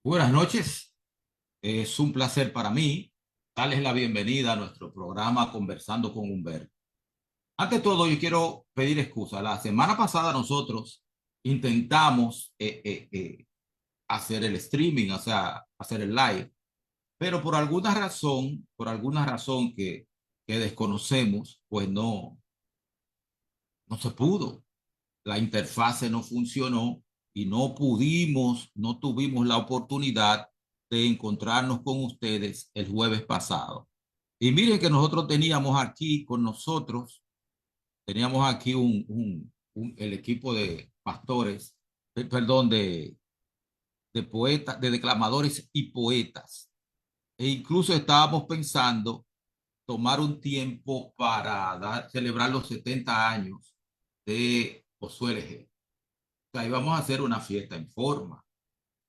Buenas noches, es un placer para mí darles la bienvenida a nuestro programa Conversando con Humberto. Ante todo, yo quiero pedir excusa. La semana pasada nosotros intentamos hacer el streaming, o sea, hacer el live, pero por alguna razón que desconocemos, pues no se pudo. La interfase no funcionó y no tuvimos la oportunidad de encontrarnos con ustedes el jueves pasado. Y miren que nosotros teníamos aquí con nosotros, teníamos aquí el equipo de pastores, perdón, de poetas, de declamadores y poetas. E incluso estábamos pensando tomar un tiempo para celebrar los 70 años de Josué G. O sea, íbamos a hacer una fiesta en forma,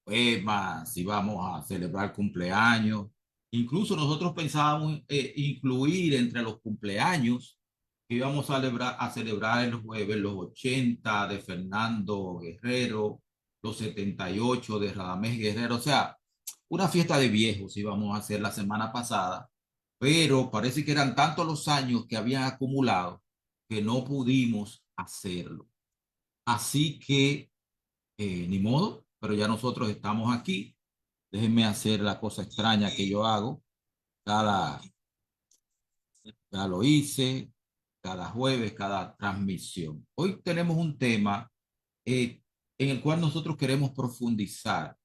poemas, íbamos a celebrar cumpleaños. Incluso nosotros pensábamos incluir entre los cumpleaños que íbamos a celebrar el jueves los 80 de Fernando Guerrero, los 78 de Radamés Guerrero. O sea, una fiesta de viejos íbamos a hacer la semana pasada, pero parece que eran tantos los años que habían acumulado que no pudimos hacerlo. Así que ni modo, pero ya nosotros estamos aquí. Déjenme hacer la cosa extraña que yo hago. Cada, ya lo hice, cada jueves, cada transmisión. Hoy tenemos un tema eh, en el cual nosotros queremos profundizar.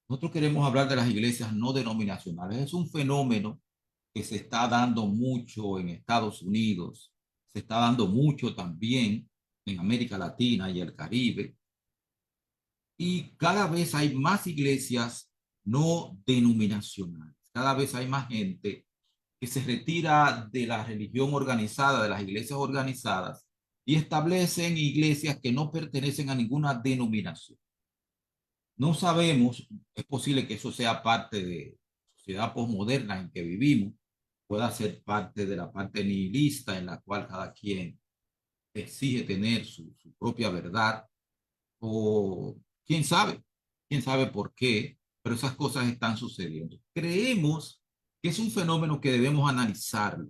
Nosotros queremos hablar de las iglesias no denominacionales. Es un fenómeno que se está dando mucho en Estados Unidos, se está dando mucho también en América Latina y el Caribe. Y cada vez hay más iglesias no denominacionales. Cada vez hay más gente que se retira de la religión organizada, de las iglesias organizadas, y establecen iglesias que no pertenecen a ninguna denominación. No sabemos, es posible que eso sea parte de la sociedad posmoderna en que vivimos, pueda ser parte de la parte nihilista en la cual cada quien exige tener su propia verdad, o quién sabe por qué, pero esas cosas están sucediendo. Creemos que es un fenómeno que debemos analizarlo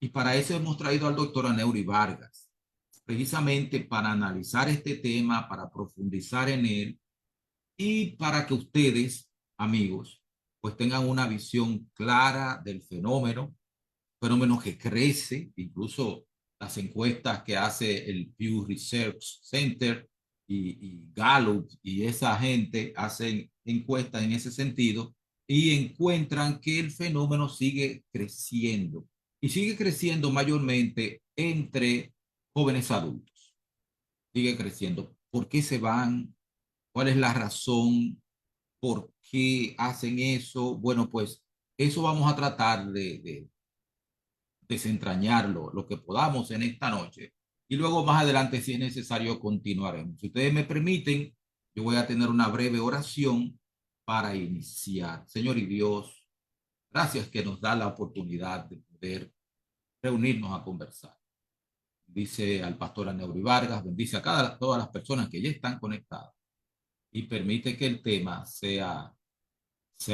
y para eso hemos traído al doctor Aneuri Vargas, precisamente para analizar este tema, para profundizar en él y para que ustedes, amigos, pues tengan una visión clara del fenómeno que crece, incluso las encuestas que hace el Pew Research Center y Gallup y esa gente hacen encuestas en ese sentido y encuentran que el fenómeno sigue creciendo y sigue creciendo mayormente entre jóvenes adultos. Sigue creciendo. ¿Por qué se van? ¿Cuál es la razón? ¿Por qué hacen eso? Bueno, pues eso vamos a tratar de desentrañarlo lo que podamos en esta noche. Y luego más adelante, si es necesario, continuaremos. Si ustedes me permiten, yo voy a tener una breve oración para iniciar. Señor y Dios, gracias que nos da la oportunidad de poder reunirnos a conversar. Dice al pastor Aneuri Vargas, bendice a todas las personas que ya están conectadas y permite que el tema sea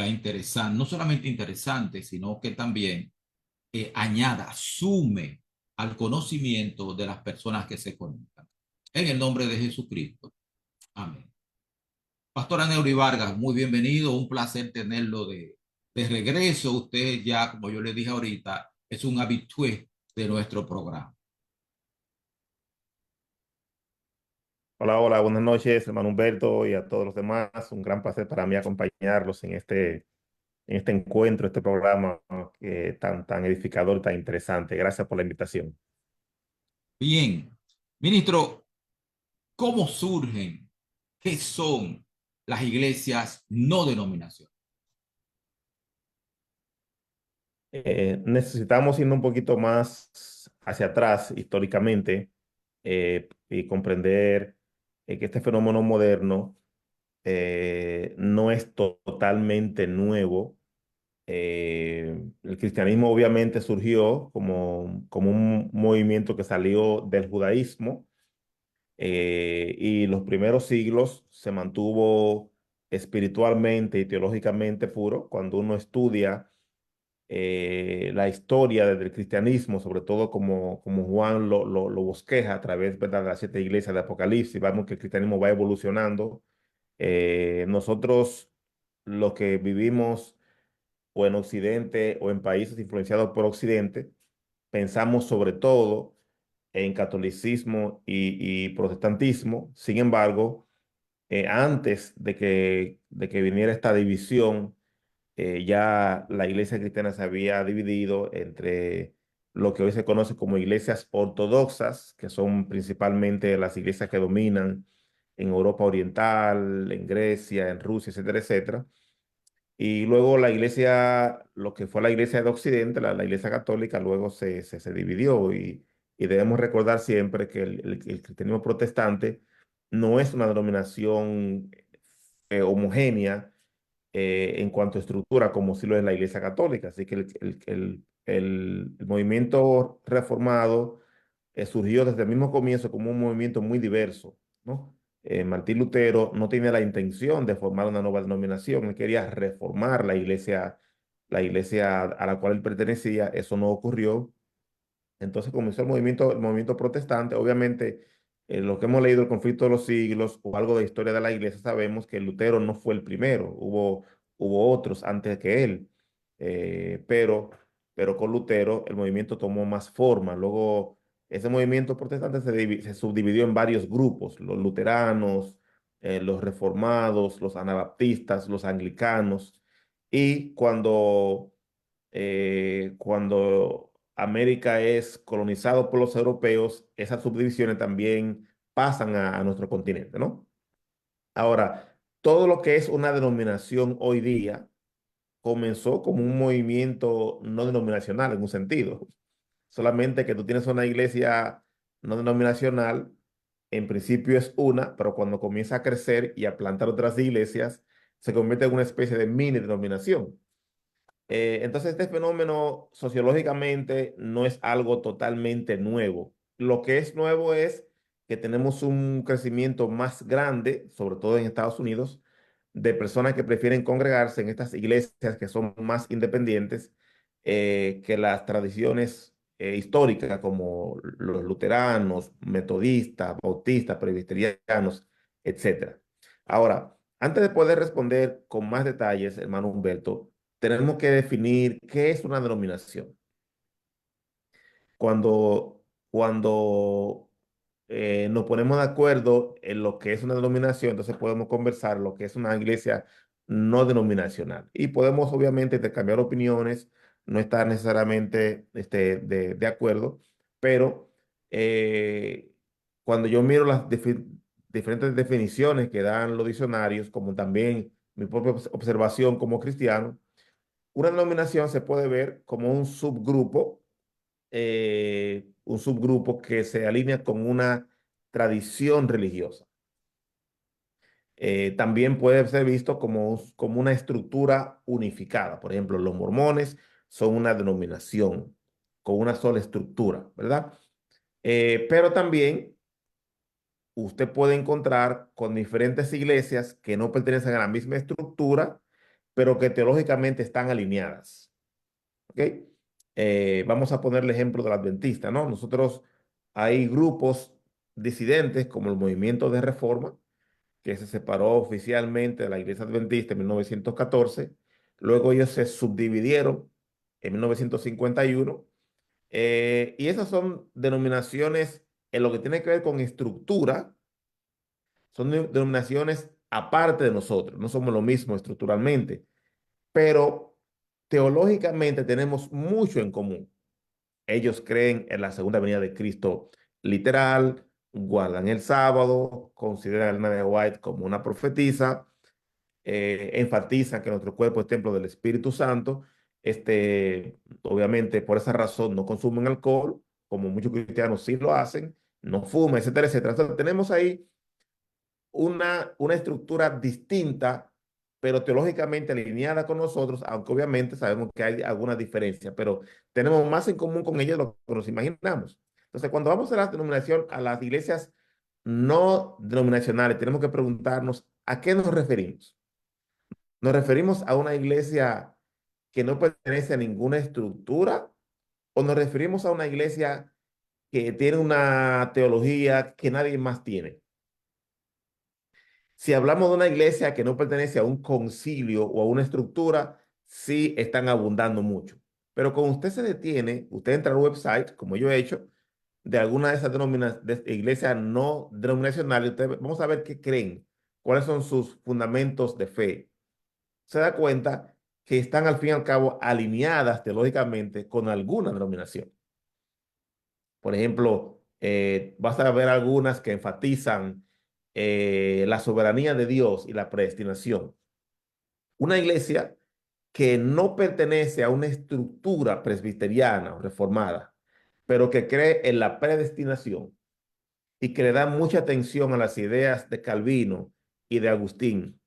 interesante, no solamente interesante, sino que también añada, sume al conocimiento de las personas que se conectan. En el nombre de Jesucristo. Amén. Pastora Neuri Vargas, muy bienvenido. Un placer tenerlo de regreso. Usted ya, como yo le dije ahorita, es un habitué de nuestro programa. Hola, hola, buenas noches, hermano Humberto, y a todos los demás. Un gran placer para mí acompañarlos en este encuentro, este programa, ¿no?, que tan edificador, tan interesante. Gracias por la invitación. Bien. Ministro, ¿cómo surgen? ¿Qué son las iglesias no denominacionales? Necesitamos ir un poquito más hacia atrás históricamente y comprender que este fenómeno moderno no es totalmente nuevo. El cristianismo obviamente surgió como un movimiento que salió del judaísmo, y los primeros siglos se mantuvo espiritualmente y teológicamente puro. Cuando uno estudia la historia del cristianismo, sobre todo como Juan lo bosqueja a través, ¿verdad?, de las 7 iglesias de Apocalipsis, vemos que el cristianismo va evolucionando. Nosotros, los que vivimos o en Occidente o en países influenciados por Occidente, pensamos sobre todo en catolicismo y protestantismo. Sin embargo, antes de que viniera esta división, ya la iglesia cristiana se había dividido entre lo que hoy se conoce como iglesias ortodoxas, que son principalmente las iglesias que dominan en Europa Oriental, en Grecia, en Rusia, etcétera, etcétera. Y luego la iglesia, lo que fue la iglesia de Occidente, la iglesia católica, luego se dividió y debemos recordar siempre que el cristianismo protestante no es una denominación homogénea en cuanto a estructura, como sí lo es la Iglesia Católica. Así que el movimiento reformado surgió desde el mismo comienzo como un movimiento muy diverso, ¿no? Martín Lutero no tenía la intención de formar una nueva denominación, él quería reformar la iglesia a la cual él pertenecía. Eso no ocurrió. Entonces comenzó el movimiento protestante. Obviamente, lo que hemos leído el conflicto de los siglos o algo de historia de la iglesia, sabemos que Lutero no fue el primero, hubo otros antes que él. Pero con Lutero el movimiento tomó más forma. Luego, ese movimiento protestante se subdividió en varios grupos: los luteranos, los reformados, los anabaptistas, los anglicanos. Y cuando América es colonizado por los europeos, esas subdivisiones también pasan a nuestro continente, ¿no? Ahora, todo lo que es una denominación hoy día comenzó como un movimiento no denominacional en un sentido. Solamente que tú tienes una iglesia no denominacional, en principio es una, pero cuando comienza a crecer y a plantar otras iglesias, se convierte en una especie de mini denominación. Entonces, este fenómeno sociológicamente no es algo totalmente nuevo. Lo que es nuevo es que tenemos un crecimiento más grande, sobre todo en Estados Unidos, de personas que prefieren congregarse en estas iglesias que son más independientes que las tradiciones históricas, como los luteranos, metodistas, bautistas, presbiterianos, etcétera. Ahora, antes de poder responder con más detalles, hermano Humberto, tenemos que definir qué es una denominación. Cuando nos ponemos de acuerdo en lo que es una denominación, entonces podemos conversar lo que es una iglesia no denominacional. Y podemos obviamente intercambiar opiniones, no estar necesariamente de acuerdo, pero cuando yo miro las diferentes definiciones que dan los diccionarios, como también mi propia observación como cristiano, una denominación se puede ver como un subgrupo que se alinea con una tradición religiosa. También puede ser visto como una estructura unificada. Por ejemplo, los mormones son una denominación con una sola estructura, ¿verdad? Pero también usted puede encontrar con diferentes iglesias que no pertenecen a la misma estructura, pero que teológicamente están alineadas. ¿Ok? Vamos a poner el ejemplo del adventista, ¿no? Hay grupos disidentes como el movimiento de Reforma, que se separó oficialmente de la iglesia adventista en 1914. Luego ellos se subdividieron en 1951. Y esas son denominaciones en lo que tiene que ver con estructura, son denominaciones aparte de nosotros, no somos lo mismo estructuralmente, pero teológicamente tenemos mucho en común. Ellos creen en la segunda venida de Cristo literal, guardan el sábado, consideran a Elena de White como una profetisa, enfatizan que nuestro cuerpo es templo del Espíritu Santo. Obviamente, por esa razón no consumen alcohol, como muchos cristianos sí lo hacen, no fuman, etcétera, etcétera. Entonces, tenemos ahí una estructura distinta, pero teológicamente alineada con nosotros, aunque obviamente sabemos que hay alguna diferencia, pero tenemos más en común con ellos de lo que nos imaginamos. Entonces, cuando vamos a la denominación, a las iglesias no denominacionales, tenemos que preguntarnos a qué nos referimos. ¿Nos referimos a una iglesia que no pertenece a ninguna estructura o nos referimos a una iglesia que tiene una teología que nadie más tiene? Si hablamos de una iglesia que no pertenece a un concilio o a una estructura, sí están abundando mucho. Pero cuando usted se detiene, usted entra al website, como yo he hecho, de alguna de esas iglesias no denominacionales, vamos a ver qué creen, cuáles son sus fundamentos de fe. Se da cuenta que están al fin y al cabo alineadas teológicamente con alguna denominación. Por ejemplo, vas a ver algunas que enfatizan la soberanía de Dios y la predestinación. Una iglesia que no pertenece a una estructura presbiteriana o reformada, pero que cree en la predestinación y que le da mucha atención a las ideas de Calvino y de Agustín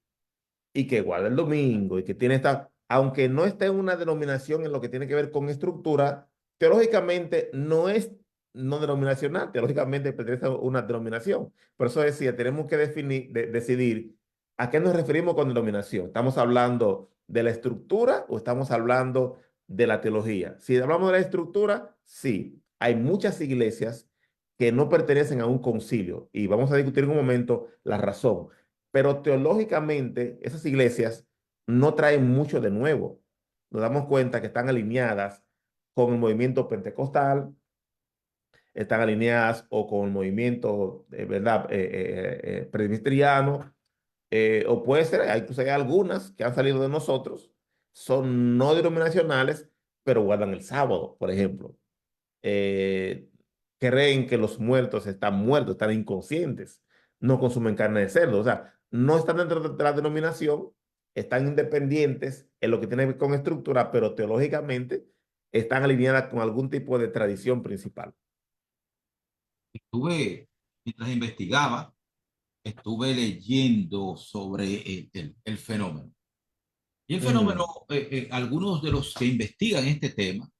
y que guarda el domingo y que tiene esta, aunque no esté en una denominación en lo que tiene que ver con estructura, teológicamente no es no denominacional, teológicamente pertenece a una denominación. Por eso decía, tenemos que decidir a qué nos referimos con denominación. ¿Estamos hablando de la estructura o estamos hablando de la teología? Si hablamos de la estructura, sí, hay muchas iglesias que no pertenecen a un concilio y vamos a discutir en un momento la razón, pero teológicamente esas iglesias no traen mucho de nuevo. Nos damos cuenta que están alineadas con el movimiento pentecostal, están alineadas o con el movimiento, ¿verdad? Presbiteriano, o puede ser, incluso hay algunas que han salido de nosotros, son no denominacionales, pero guardan el sábado, por ejemplo. eh, Creen que los muertos están muertos, están inconscientes, no consumen carne de cerdo, o sea, no están dentro de la denominación, están independientes en lo que tiene que ver con estructura, pero teológicamente están alineadas con algún tipo de tradición principal. Estuve, mientras investigaba, estuve leyendo sobre el fenómeno. Y el fenómeno, Ujú. algunos de los que investigan este tema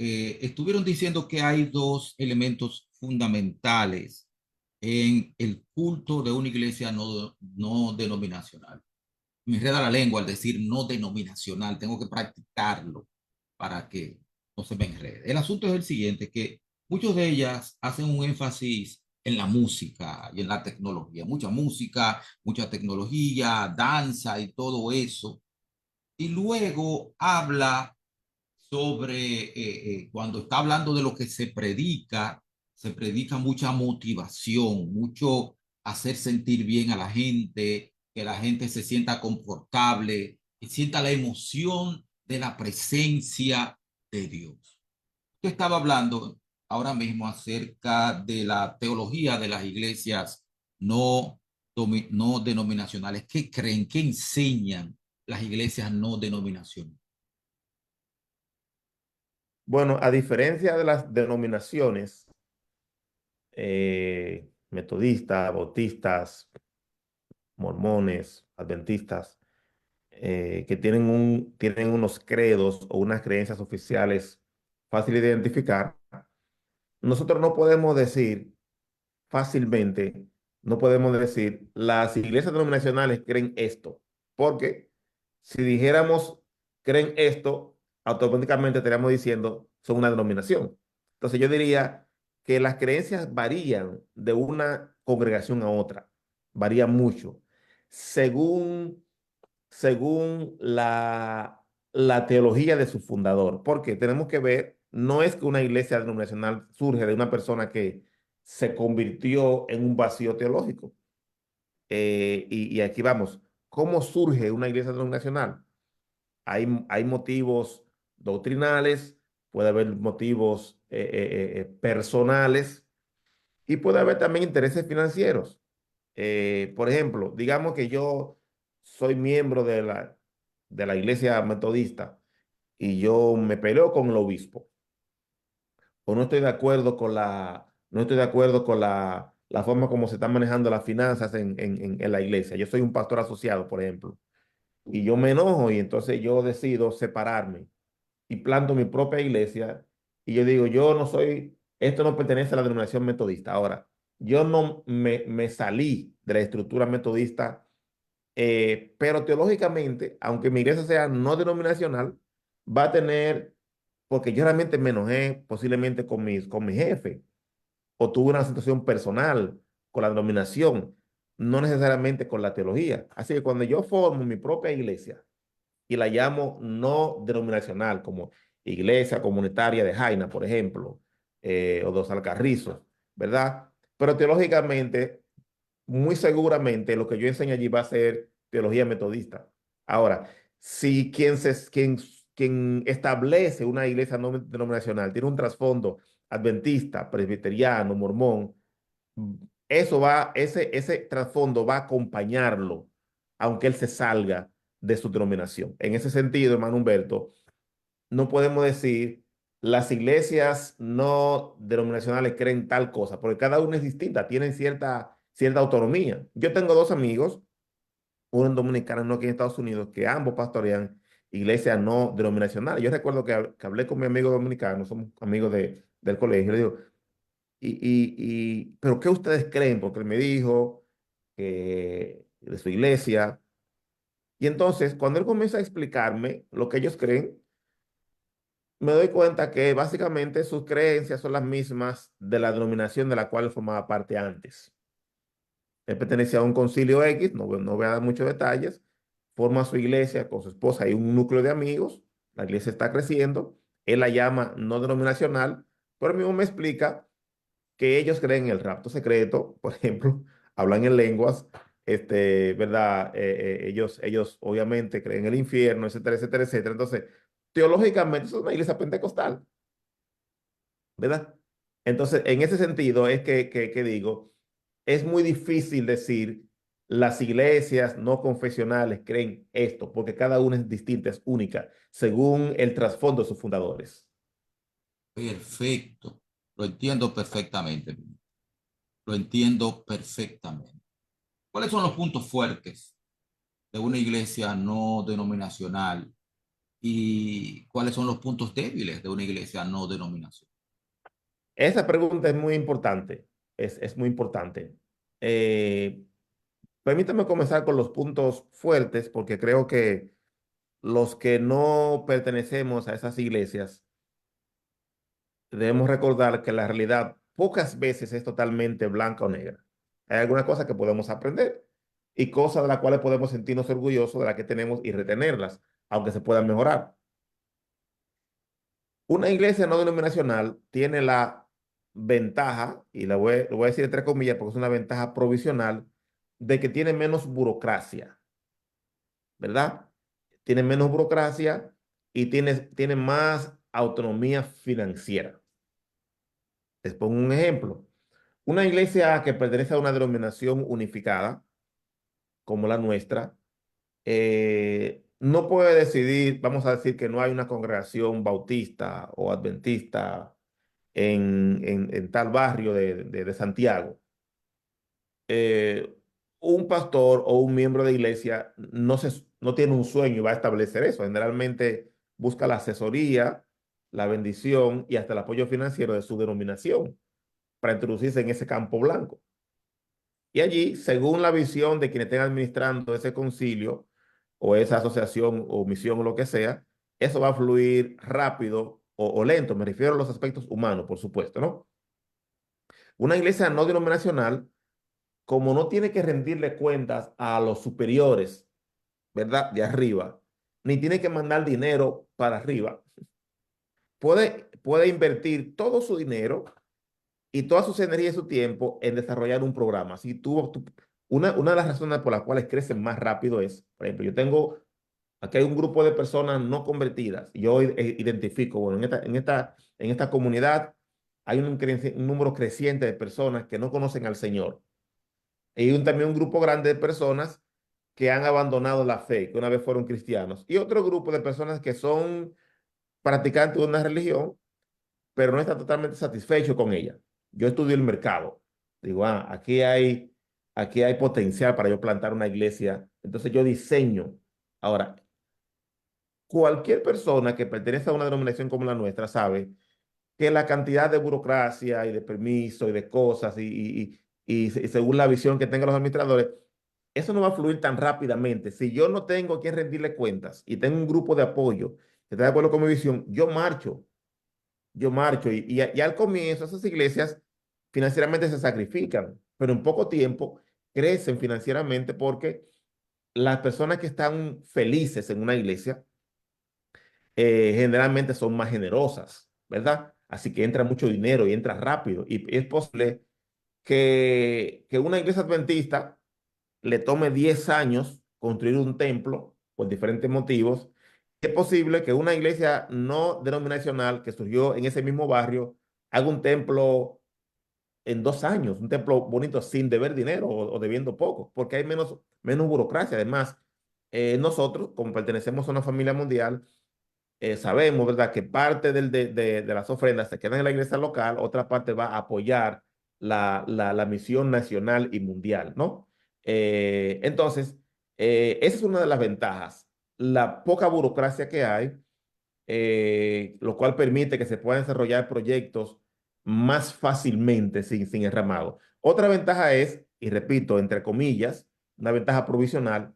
estuvieron diciendo que hay dos elementos fundamentales en el culto de una iglesia no denominacional. Me enreda la lengua al decir no denominacional, tengo que practicarlo para que no se me enrede. El asunto es el siguiente, que muchas de ellas hacen un énfasis en la música y en la tecnología, mucha música, mucha tecnología, danza y todo eso. Y luego habla sobre, cuando está hablando de lo que se predica mucha motivación, mucho hacer sentir bien a la gente, que la gente se sienta confortable y sienta la emoción de la presencia de Dios. Usted estaba hablando ahora mismo acerca de la teología de las iglesias no, no denominacionales. ¿Qué creen? ¿Qué enseñan las iglesias no denominacionales? Bueno, a diferencia de las denominaciones metodistas, bautistas, mormones, adventistas, que tienen unos credos o unas creencias oficiales fácil de identificar, nosotros no podemos decir fácilmente, no podemos decir, las iglesias denominacionales creen esto, porque si dijéramos creen esto, automáticamente estaríamos diciendo son una denominación. Entonces yo diría que las creencias varían de una congregación a otra, varían mucho, según la teología de su fundador. Porque tenemos que ver, no es que una iglesia denominacional surge de una persona que se convirtió en un vacío teológico. Y aquí vamos, ¿cómo surge una iglesia denominacional? Hay motivos doctrinales, puede haber motivos personales y puede haber también intereses financieros. Por ejemplo, digamos que yo soy miembro de la iglesia metodista y yo me peleo con el obispo o no estoy de acuerdo con no estoy de acuerdo con la forma como se están manejando las finanzas en la iglesia. Yo soy un pastor asociado, por ejemplo, y yo me enojo y entonces yo decido separarme y planto mi propia iglesia y yo digo, yo no soy, esto no pertenece a la denominación metodista. Ahora, yo no me salí de la estructura metodista pero teológicamente, aunque mi iglesia sea no denominacional, va a tener, porque yo realmente me enojé posiblemente con mi jefe, o tuve una situación personal con la denominación, no necesariamente con la teología. Así que cuando yo formo mi propia iglesia y la llamo no denominacional, como Iglesia Comunitaria de Jaina, por ejemplo, o Dos Alcarrizos, ¿verdad? Pero teológicamente, muy seguramente lo que yo enseño allí va a ser teología metodista. Ahora, si quien establece una iglesia no denominacional tiene un trasfondo adventista, presbiteriano, mormón, ese trasfondo va a acompañarlo, aunque él se salga de su denominación. En ese sentido, hermano Humberto, no podemos decir las iglesias no denominacionales creen tal cosa, porque cada una es distinta, tienen cierta autonomía. Yo tengo dos amigos, uno en Dominicana y uno aquí en Estados Unidos, que ambos pastorean iglesias no denominacionales. Yo recuerdo que hablé con mi amigo dominicano, somos amigos del colegio, le digo, ¿pero qué ustedes creen? Porque él me dijo que de su iglesia. Y entonces, cuando él comienza a explicarme lo que ellos creen, me doy cuenta que básicamente sus creencias son las mismas de la denominación de la cual él formaba parte antes. Él pertenecía a un concilio X, no voy a dar muchos detalles, forma su iglesia con su esposa y un núcleo de amigos, la iglesia está creciendo, él la llama no denominacional, pero él mismo me explica que ellos creen en el rapto secreto, por ejemplo, hablan en lenguas, ¿verdad? Ellos obviamente creen en el infierno, etcétera, etcétera, etcétera. Entonces, teológicamente, eso es una iglesia pentecostal, ¿verdad? Entonces, en ese sentido es que digo, es muy difícil decir las iglesias no confesionales creen esto, porque cada una es distinta, es única, según el trasfondo de sus fundadores. Perfecto. Lo entiendo perfectamente. Lo entiendo perfectamente. ¿Cuáles son los puntos fuertes de una iglesia no denominacional y cuáles son los puntos débiles de una iglesia no denominacional? Esa pregunta es muy importante, es muy importante. Eh, Permítame comenzar con los puntos fuertes, porque creo que los que no pertenecemos a esas iglesias debemos recordar que la realidad pocas veces es totalmente blanca o negra. Hay algunas cosas que podemos aprender y cosas de las cuales podemos sentirnos orgullosos de las que tenemos y retenerlas, aunque se puedan mejorar. Una iglesia no denominacional tiene la ventaja, y lo voy a decir entre comillas porque es una ventaja provisional, de que tiene menos burocracia, ¿verdad? Tiene menos burocracia y tiene más autonomía financiera. Les pongo un ejemplo. Una iglesia que pertenece a una denominación unificada, como la nuestra, no puede decidir, vamos a decir que no hay una congregación bautista o adventista en tal barrio de Santiago. eh, un pastor o un miembro de iglesia no tiene un sueño y va a establecer eso. Generalmente busca la asesoría, la bendición y hasta el apoyo financiero de su denominación para introducirse en ese campo blanco. Y allí, según la visión de quienes estén administrando ese concilio o esa asociación o misión o lo que sea, eso va a fluir rápido o lento. Me refiero a los aspectos humanos, por supuesto, ¿no? Una iglesia no denominacional, como no tiene que rendirle cuentas a los superiores, ¿verdad? De arriba, ni tiene que mandar dinero para arriba, puede invertir todo su dinero y todas sus energías y su tiempo en desarrollar un programa. Si una de las razones por las cuales crecen más rápido es, por ejemplo, aquí hay un grupo de personas no convertidas, y yo identifico, bueno, en esta comunidad hay un número creciente de personas que no conocen al Señor. Y también un grupo grande de personas que han abandonado la fe, que una vez fueron cristianos. Y otro grupo de personas que son practicantes de una religión, pero no están totalmente satisfechos con ella. Yo estudio el mercado. Digo, aquí hay potencial para yo plantar una iglesia. Entonces yo diseño. Ahora, cualquier persona que pertenece a una denominación como la nuestra sabe que la cantidad de burocracia y de permiso y de cosas y según la visión que tengan los administradores, eso no va a fluir tan rápidamente. Si yo no tengo a quien rendirle cuentas y tengo un grupo de apoyo que está de acuerdo con mi visión, yo marcho y al comienzo esas iglesias financieramente se sacrifican, pero en poco tiempo crecen financieramente porque las personas que están felices en una iglesia generalmente son más generosas, ¿verdad? Así que entra mucho dinero y entra rápido. Y es posible que una iglesia adventista le tome 10 años construir un templo por diferentes motivos. Es posible que una iglesia no denominacional que surgió en ese mismo barrio haga un templo en 2 años, un templo bonito sin deber dinero o debiendo poco, porque hay menos burocracia. Además, nosotros, como pertenecemos a una familia mundial, sabemos, ¿verdad?, que parte de las ofrendas se quedan en la iglesia local, otra parte va a apoyar la misión nacional y mundial, ¿no? Entonces, esa es una de las ventajas, la poca burocracia que hay, lo cual permite que se puedan desarrollar proyectos más fácilmente sin enramado. Otra ventaja es, y repito, entre comillas, una ventaja provisional,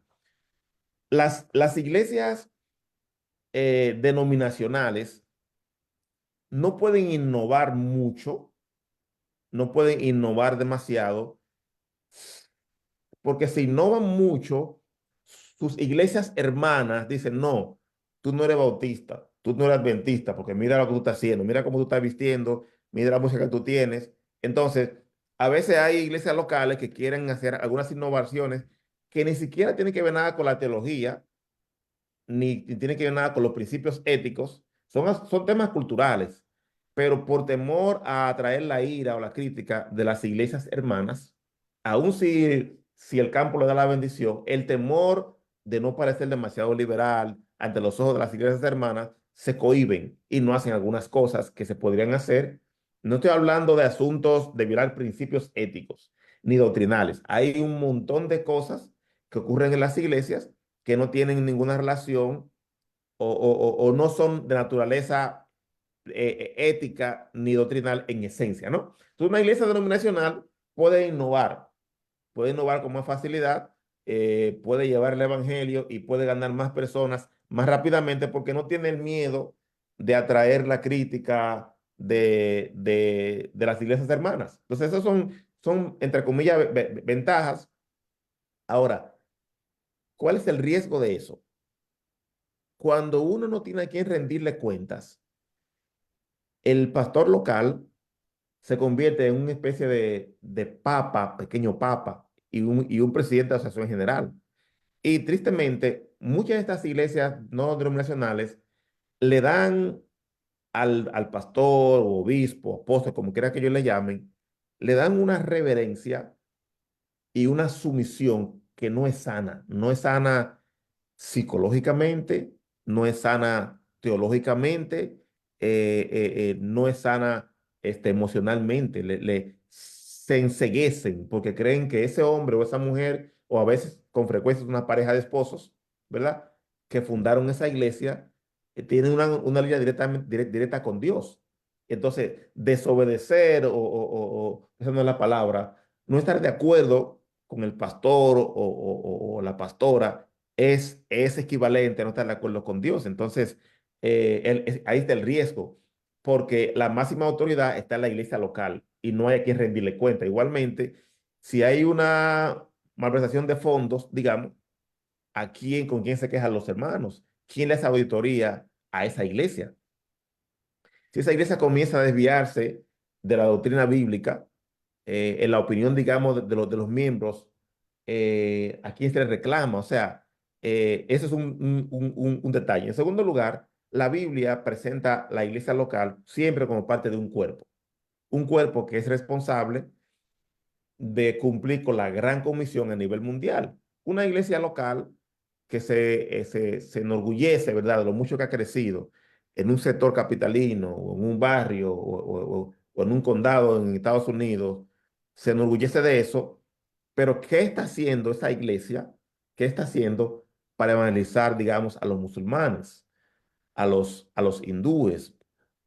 las iglesias denominacionales no pueden innovar mucho, no pueden innovar demasiado, porque si innovan mucho, sus iglesias hermanas dicen, no, tú no eres bautista, tú no eres adventista, porque mira lo que tú estás haciendo, mira cómo tú estás vistiendo, mira la música que tú tienes. Entonces, a veces hay iglesias locales que quieren hacer algunas innovaciones que ni siquiera tienen que ver nada con la teología, ni tiene que ver nada con los principios éticos, son temas culturales, pero por temor a atraer la ira o la crítica de las iglesias hermanas, aun si el campo le da la bendición, el temor de no parecer demasiado liberal ante los ojos de las iglesias hermanas, se cohíben y no hacen algunas cosas que se podrían hacer. No estoy hablando de asuntos de violar principios éticos ni doctrinales. Hay un montón de cosas que ocurren en las iglesias que no tienen ninguna relación o no son de naturaleza ética ni doctrinal en esencia, ¿no? Entonces, una iglesia denominacional puede innovar con más facilidad, puede llevar el evangelio y puede ganar más personas más rápidamente porque no tiene el miedo de atraer la crítica de las iglesias hermanas. Entonces, esas son entre comillas, ventajas. Ahora, ¿cuál es el riesgo de eso? Cuando uno no tiene a quien rendirle cuentas, el pastor local se convierte en una especie de papa, pequeño papa, y un presidente de la asociación general. Y tristemente, muchas de estas iglesias no denominacionales le dan al pastor o obispo, apóstol, como quiera que ellos le llamen, le dan una reverencia y una sumisión que no es sana psicológicamente, no es sana teológicamente, no es sana emocionalmente. Se enceguecen porque creen que ese hombre o esa mujer, o a veces con frecuencia una pareja de esposos, ¿verdad? Que fundaron esa iglesia, tienen una línea directa con Dios. Entonces, desobedecer esa no es la palabra, no estar de acuerdo con el pastor o la pastora es equivalente a no estar de acuerdo con Dios. Entonces, ahí está el riesgo, porque la máxima autoridad está en la iglesia local y no hay a quien rendirle cuenta. Igualmente, si hay una malversación de fondos, digamos, con quién se quejan los hermanos? ¿Quién le hace auditoría a esa iglesia? Si esa iglesia comienza a desviarse de la doctrina bíblica, en la opinión, digamos, de los miembros, a quién se le reclama. O sea, eso es un detalle. En segundo lugar, la Biblia presenta la iglesia local siempre como parte de un cuerpo que es responsable de cumplir con la gran comisión a nivel mundial. Una iglesia local que se enorgullece, ¿verdad?, de lo mucho que ha crecido en un sector capitalino o en un barrio o en un condado en Estados Unidos, se enorgullece de eso, pero ¿qué está haciendo esa iglesia? ¿Qué está haciendo para evangelizar, digamos, a los musulmanes, a los hindúes,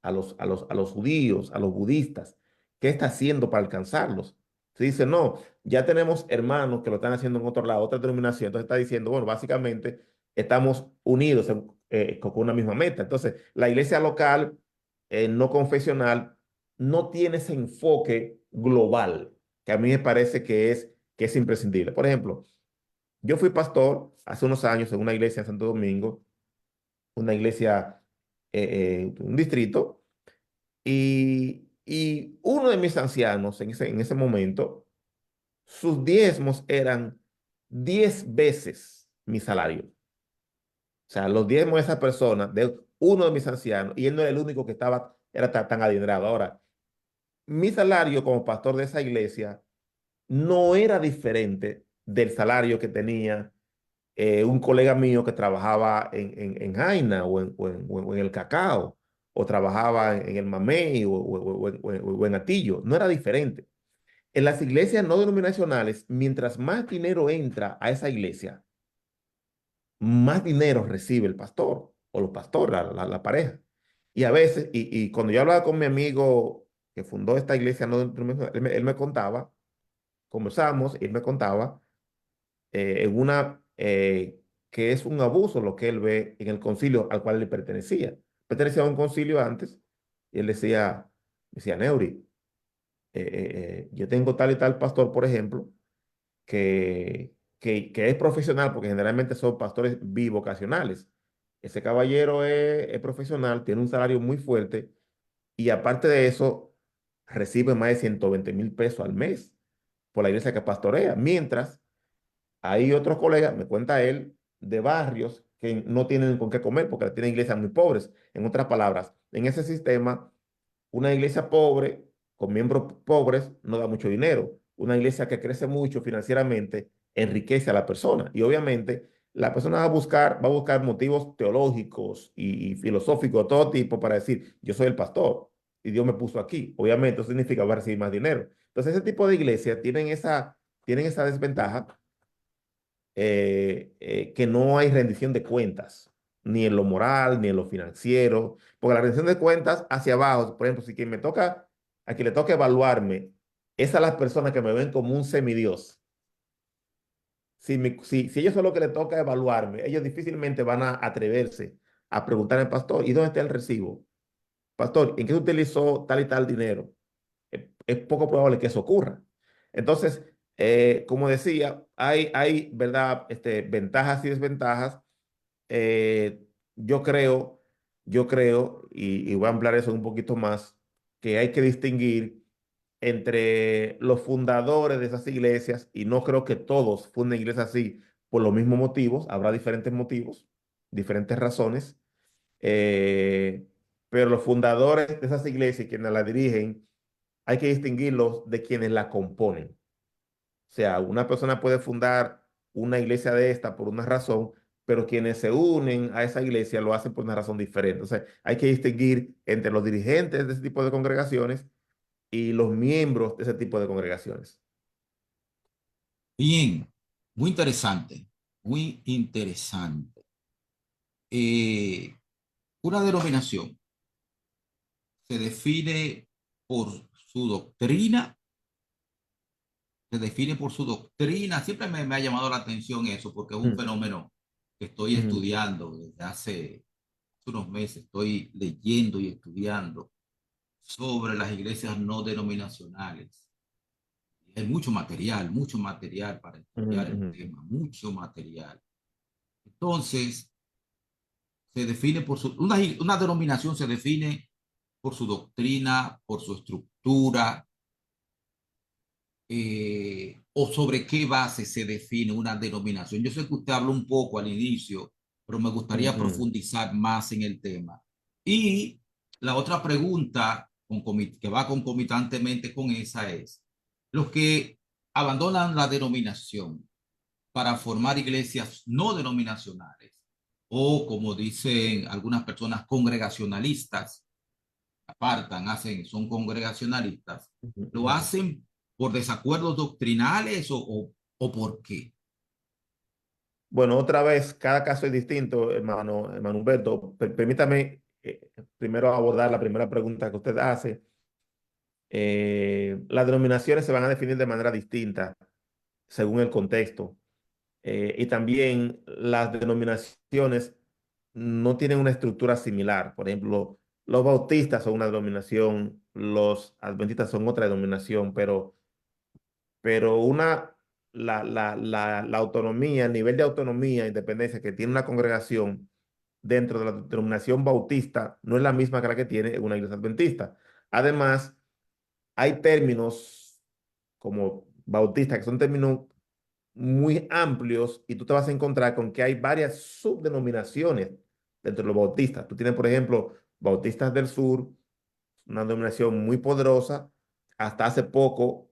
a los judíos, a los budistas? ¿Qué está haciendo para alcanzarlos? Se dice, no, ya tenemos hermanos que lo están haciendo en otro lado, otra denominación. Entonces está diciendo, bueno, básicamente estamos unidos con una misma meta. Entonces, la iglesia local, no confesional, no tiene ese enfoque global que a mí me parece que es imprescindible. Por ejemplo, yo fui pastor hace unos años en una iglesia en Santo Domingo, una iglesia, un distrito, y uno de mis ancianos en ese momento, sus diezmos eran 10 veces mi salario. O sea, los diezmos de esa persona, de uno de mis ancianos, y él no era el único que era tan adinerado. Ahora, mi salario como pastor de esa iglesia no era diferente del salario que tenía un colega mío que trabajaba en Jaina o en el Cacao, o trabajaba en el Mamey o en Atillo. No era diferente. En las iglesias no denominacionales, mientras más dinero entra a esa iglesia, más dinero recibe el pastor o los pastores, la pareja. Y a veces, y cuando yo hablaba con mi amigo que fundó esta iglesia no denominacional, él me contaba, conversamos, y él me contaba en una que es un abuso lo que él ve en el concilio al cual él pertenecía. Pertenecía a un concilio antes y él decía, Neuri, yo tengo tal y tal pastor, por ejemplo, que es profesional, porque generalmente son pastores bivocacionales. Ese caballero es profesional, tiene un salario muy fuerte y aparte de eso, recibe más de 120,000 pesos al mes por la iglesia que pastorea, mientras hay otros colegas, me cuenta él, de barrios que no tienen con qué comer porque tienen iglesias muy pobres. En otras palabras, en ese sistema, una iglesia pobre, con miembros pobres, no da mucho dinero. Una iglesia que crece mucho financieramente enriquece a la persona. Y obviamente la persona va a buscar motivos teológicos y filosóficos de todo tipo para decir, yo soy el pastor y Dios me puso aquí. Obviamente eso significa que va a recibir más dinero. Entonces ese tipo de iglesias tienen esa desventaja que no hay rendición de cuentas, ni en lo moral, ni en lo financiero, porque la rendición de cuentas hacia abajo, por ejemplo, si a quien le toca evaluarme, es a las personas que me ven como un semidios. Si ellos son los que le toca evaluarme, ellos difícilmente van a atreverse a preguntar al pastor, ¿y dónde está el recibo? Pastor, ¿en qué se utilizó tal y tal dinero? Es poco probable que eso ocurra. Entonces, como decía, ¿verdad? Ventajas y desventajas. Eh, yo creo, y voy a ampliar eso un poquito más, que hay que distinguir entre los fundadores de esas iglesias, y no creo que todos funden iglesias así por los mismos motivos, habrá diferentes motivos, diferentes razones, eh, pero los fundadores de esas iglesias, quienes la dirigen, hay que distinguirlos de quienes la componen. O sea, una persona puede fundar una iglesia de esta por una razón, pero quienes se unen a esa iglesia lo hacen por una razón diferente. O sea, hay que distinguir entre los dirigentes de ese tipo de congregaciones y los miembros de ese tipo de congregaciones. Bien, muy interesante, muy interesante. Eh, una denominación se define por su doctrina, se define por su doctrina. Siempre me ha llamado la atención eso, porque es un Mm, fenómeno que estoy mm, estudiando desde hace unos meses. Estoy leyendo y estudiando sobre las iglesias no denominacionales. Hay mucho material para mm, estudiar el mm, tema, mucho material. Entonces, se define por una denominación se define por su doctrina, por su estructura, o sobre qué base se define una denominación. Yo sé que usted habló un poco al inicio, pero me mm, gustaría mm, profundizar más en el tema. Y la otra pregunta que va concomitantemente con esa es, los que abandonan la denominación para formar iglesias no denominacionales, o como dicen algunas personas, congregacionalistas, son congregacionalistas, mm, lo mm. hacen por desacuerdos doctrinales o por qué. Bueno, otra vez, cada caso es distinto, hermano Humberto. Permítame primero abordar la primera pregunta que usted hace. Las denominaciones se van a definir de manera distinta según el contexto. Y también las denominaciones no tienen una estructura similar. Por ejemplo, los bautistas son una denominación, los adventistas son otra denominación, pero la autonomía, el nivel de autonomía, independencia que tiene una congregación dentro de la denominación bautista no es la misma que la que tiene una iglesia adventista. Además, hay términos como bautista que son términos muy amplios y tú te vas a encontrar con que hay varias subdenominaciones dentro de los bautistas. Tú tienes, por ejemplo, Bautistas del Sur, una denominación muy poderosa. Hasta hace poco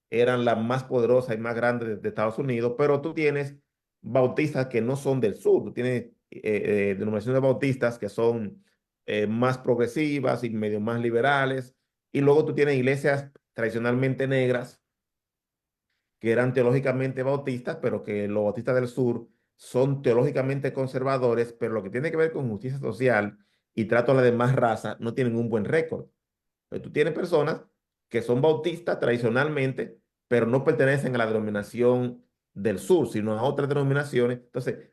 eran las más poderosas y más grandes de Estados Unidos, pero tú tienes bautistas que no son del sur. Tú tienes denominaciones de bautistas que son más progresivas y medio más liberales. Y luego tú tienes iglesias tradicionalmente negras que eran teológicamente bautistas, pero que los bautistas del sur son teológicamente conservadores, pero lo que tiene que ver con justicia social y trato a la demás raza no tienen un buen récord. Tú tienes personas que son bautistas tradicionalmente, pero no pertenecen a la denominación del sur, sino a otras denominaciones. Entonces,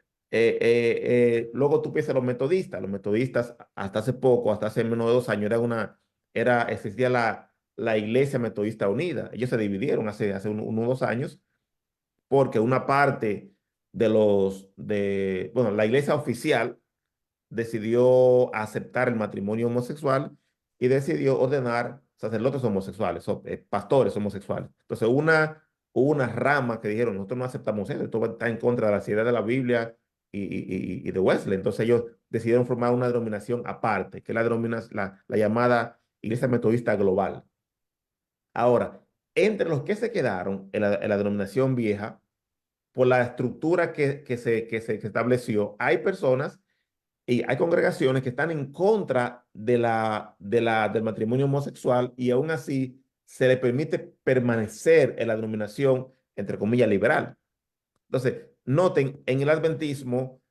luego tú piensas los metodistas hasta hace poco, hasta hace menos de 2 años, existía la Iglesia Metodista Unida. Ellos se dividieron hace unos 2 años porque una parte bueno, la iglesia oficial decidió aceptar el matrimonio homosexual y decidió ordenar sacerdotes homosexuales, pastores homosexuales. Entonces, hubo una rama que dijeron, nosotros no aceptamos eso, esto está en contra de la seriedad de la Biblia y de Wesley. Entonces, ellos decidieron formar una denominación aparte, que es la llamada Iglesia Metodista Global. Ahora, entre los que se quedaron en la denominación vieja, por la estructura que se estableció, hay personas y hay congregaciones que están en contra del matrimonio homosexual y aún así se le permite permanecer en la denominación, entre comillas, liberal. Entonces, noten, en el adventismo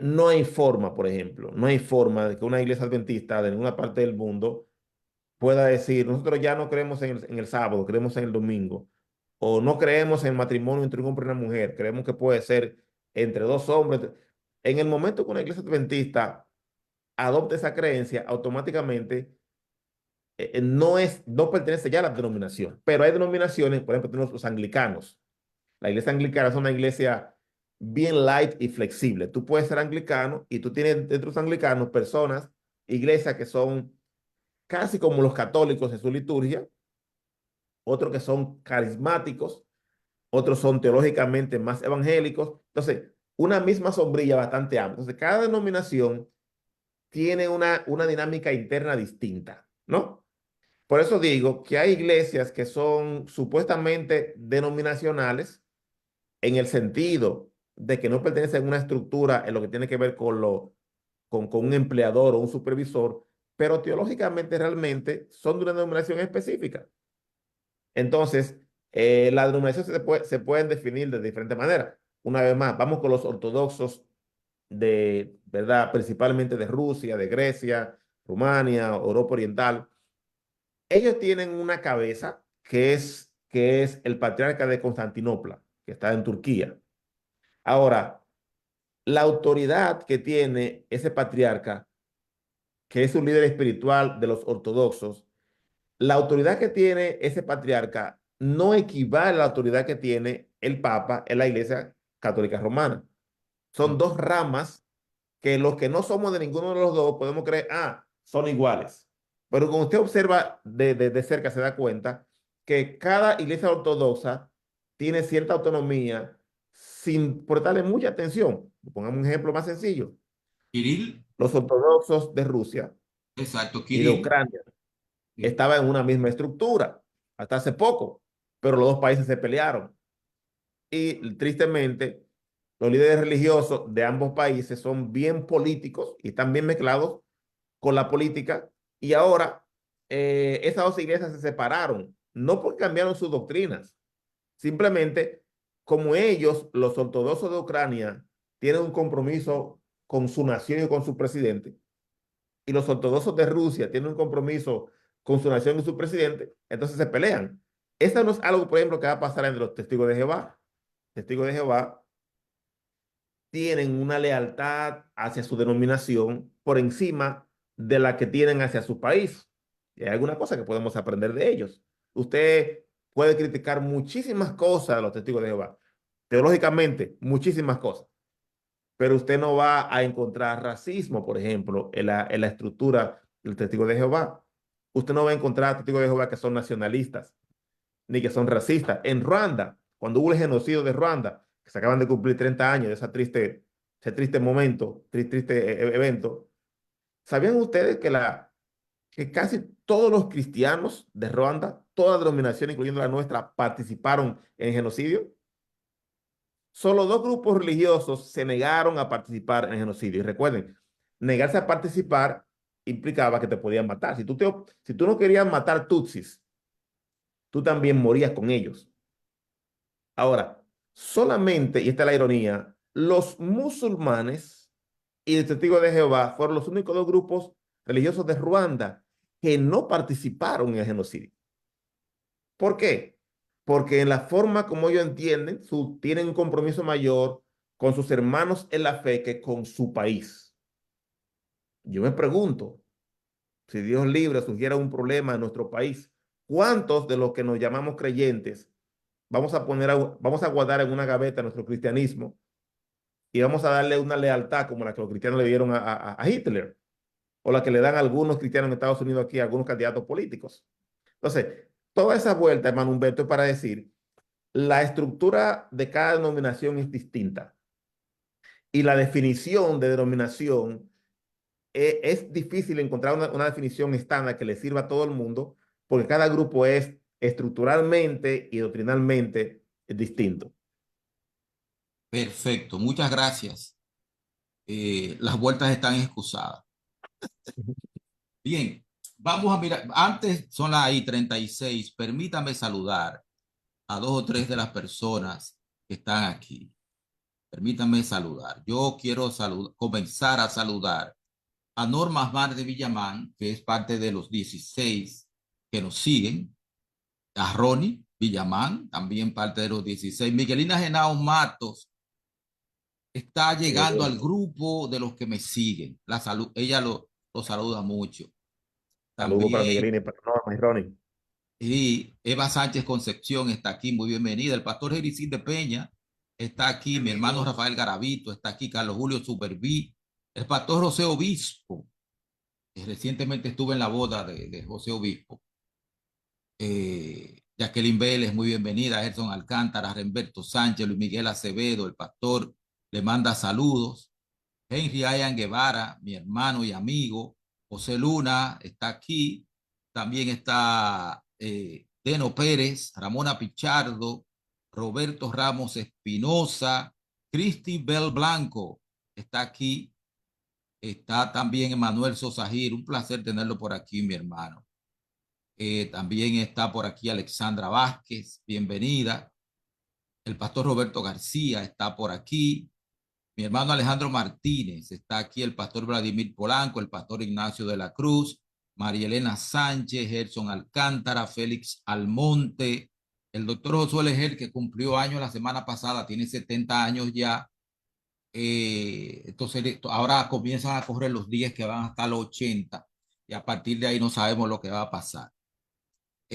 no hay forma, por ejemplo, no hay forma de que una iglesia adventista de ninguna parte del mundo pueda decir, nosotros ya no creemos en el sábado, creemos en el domingo, o no creemos en el matrimonio entre un hombre y una mujer, creemos que puede ser entre dos hombres. En el momento que una iglesia adventista adopta esa creencia, automáticamente no pertenece ya a la denominación. Pero hay denominaciones, por ejemplo, tenemos los anglicanos. La iglesia anglicana es una iglesia bien light y flexible. Tú puedes ser anglicano y tú tienes dentro de los anglicanos personas, iglesias que son casi como los católicos en su liturgia, otros que son carismáticos, otros son teológicamente más evangélicos. Entonces, una misma sombrilla bastante amplia. Entonces, cada denominación tiene una dinámica interna distinta, ¿no? Por eso digo que hay iglesias que son supuestamente denominacionales en el sentido de que no pertenecen a una estructura en lo que tiene que ver con un empleador o un supervisor, pero teológicamente realmente son de una denominación específica. Entonces, las denominaciones se pueden definir de diferentes maneras. Una vez más, vamos con los ortodoxos ¿verdad? Principalmente de Rusia, de Grecia, Rumania, Europa Oriental. Ellos tienen una cabeza que es el patriarca de Constantinopla, que está en Turquía. Ahora, la autoridad que tiene ese patriarca, que es un líder espiritual de los ortodoxos, la autoridad que tiene ese patriarca no equivale a la autoridad que tiene el Papa en la Iglesia Católica Romana. Son dos ramas que los que no somos de ninguno de los dos podemos creer, son iguales. Pero cuando usted observa de cerca, se da cuenta que cada iglesia ortodoxa tiene cierta autonomía sin prestarle mucha atención. Pongamos un ejemplo más sencillo. Kirill, Los ortodoxos de Rusia exacto, y de Kirill. Ucrania estaban en una misma estructura hasta hace poco, pero los dos países se pelearon. Y tristemente, los líderes religiosos de ambos países son bien políticos y están bien mezclados con la política. Y ahora esas dos iglesias se separaron, no porque cambiaron sus doctrinas, simplemente como ellos, los ortodoxos de Ucrania, tienen un compromiso con su nación y con su presidente, y los ortodoxos de Rusia tienen un compromiso con su nación y su presidente, entonces se pelean. Eso no es algo, por ejemplo, que va a pasar entre los testigos de Jehová. Testigos de Jehová tienen una lealtad hacia su denominación por encima de la que tienen hacia su país. Y hay alguna cosa que podemos aprender de ellos. Usted puede criticar muchísimas cosas de los testigos de Jehová, teológicamente, muchísimas cosas, pero usted no va a encontrar racismo, por ejemplo, en la estructura del testigo de Jehová. Usted no va a encontrar testigos de Jehová que son nacionalistas, ni que son racistas. En Ruanda, cuando hubo el genocidio de Ruanda, que se acaban de cumplir 30 años de ese triste momento, triste evento, ¿sabían ustedes que casi todos los cristianos de Ruanda, toda denominación, incluyendo la nuestra, participaron en el genocidio? Solo dos grupos religiosos se negaron a participar en el genocidio. Y recuerden, negarse a participar implicaba que te podían matar. Si tú no querías matar tutsis, tú también morías con ellos. Ahora, solamente, y esta es la ironía, los musulmanes y el Testigo de Jehová fueron los únicos dos grupos religiosos de Ruanda que no participaron en el genocidio. ¿Por qué? Porque en la forma como ellos entienden, tienen un compromiso mayor con sus hermanos en la fe que con su país. Yo me pregunto, si Dios libre surgiera un problema en nuestro país, ¿cuántos de los que nos llamamos creyentes vamos a guardar en una gaveta nuestro cristianismo y vamos a darle una lealtad como la que los cristianos le dieron a Hitler o la que le dan algunos cristianos en Estados Unidos aquí a algunos candidatos políticos? Entonces, toda esa vuelta, hermano Humberto, es para decir, la estructura de cada denominación es distinta y la definición de denominación es difícil encontrar una definición estándar que le sirva a todo el mundo porque cada grupo es estructuralmente y doctrinalmente distinto. Perfecto, muchas gracias. Las vueltas están excusadas. Bien, vamos a mirar. Antes son las I 36. Permítame saludar a dos o tres de las personas que están aquí. Permítame saludar. Yo quiero comenzar a saludar a Norma Mar de Villamán, que es parte de los 16 que nos siguen. A Ronnie Villamán, también parte de los 16. Miguelina Genao Matos está llegando al grupo de los que me siguen. Ella lo saluda mucho. Saludos para También, Miguelín y para Norma y Ronnie. y Eva Sánchez Concepción está aquí, muy bienvenida. El pastor Jericín de Peña está aquí. Mi hermano Rafael Garavito está aquí. Carlos Julio Superví. El pastor José Obispo. Recientemente estuve en la boda de José Obispo. Jacqueline Vélez, muy bienvenida. Gerson Alcántara, Remberto Sánchez, Luis Miguel Acevedo, el pastor le manda saludos. Henry Ayan Guevara, mi hermano y amigo. José Luna está aquí. También está Deno Pérez, Ramona Pichardo, Roberto Ramos Espinosa, Cristi Bel Blanco está aquí. Está también Emanuel Sosagir. Un placer tenerlo por aquí, mi hermano. También está por aquí Alexandra Vázquez, bienvenida. El pastor Roberto García está por aquí. Mi hermano Alejandro Martínez está aquí. El pastor Vladimir Polanco, el pastor Ignacio de la Cruz, María Elena Sánchez, Gerson Alcántara, Félix Almonte, el doctor Josué Leger, que cumplió años la semana pasada, tiene 70 años ya. Entonces, ahora comienzan a correr los días que van hasta los 80 y a partir de ahí no sabemos lo que va a pasar.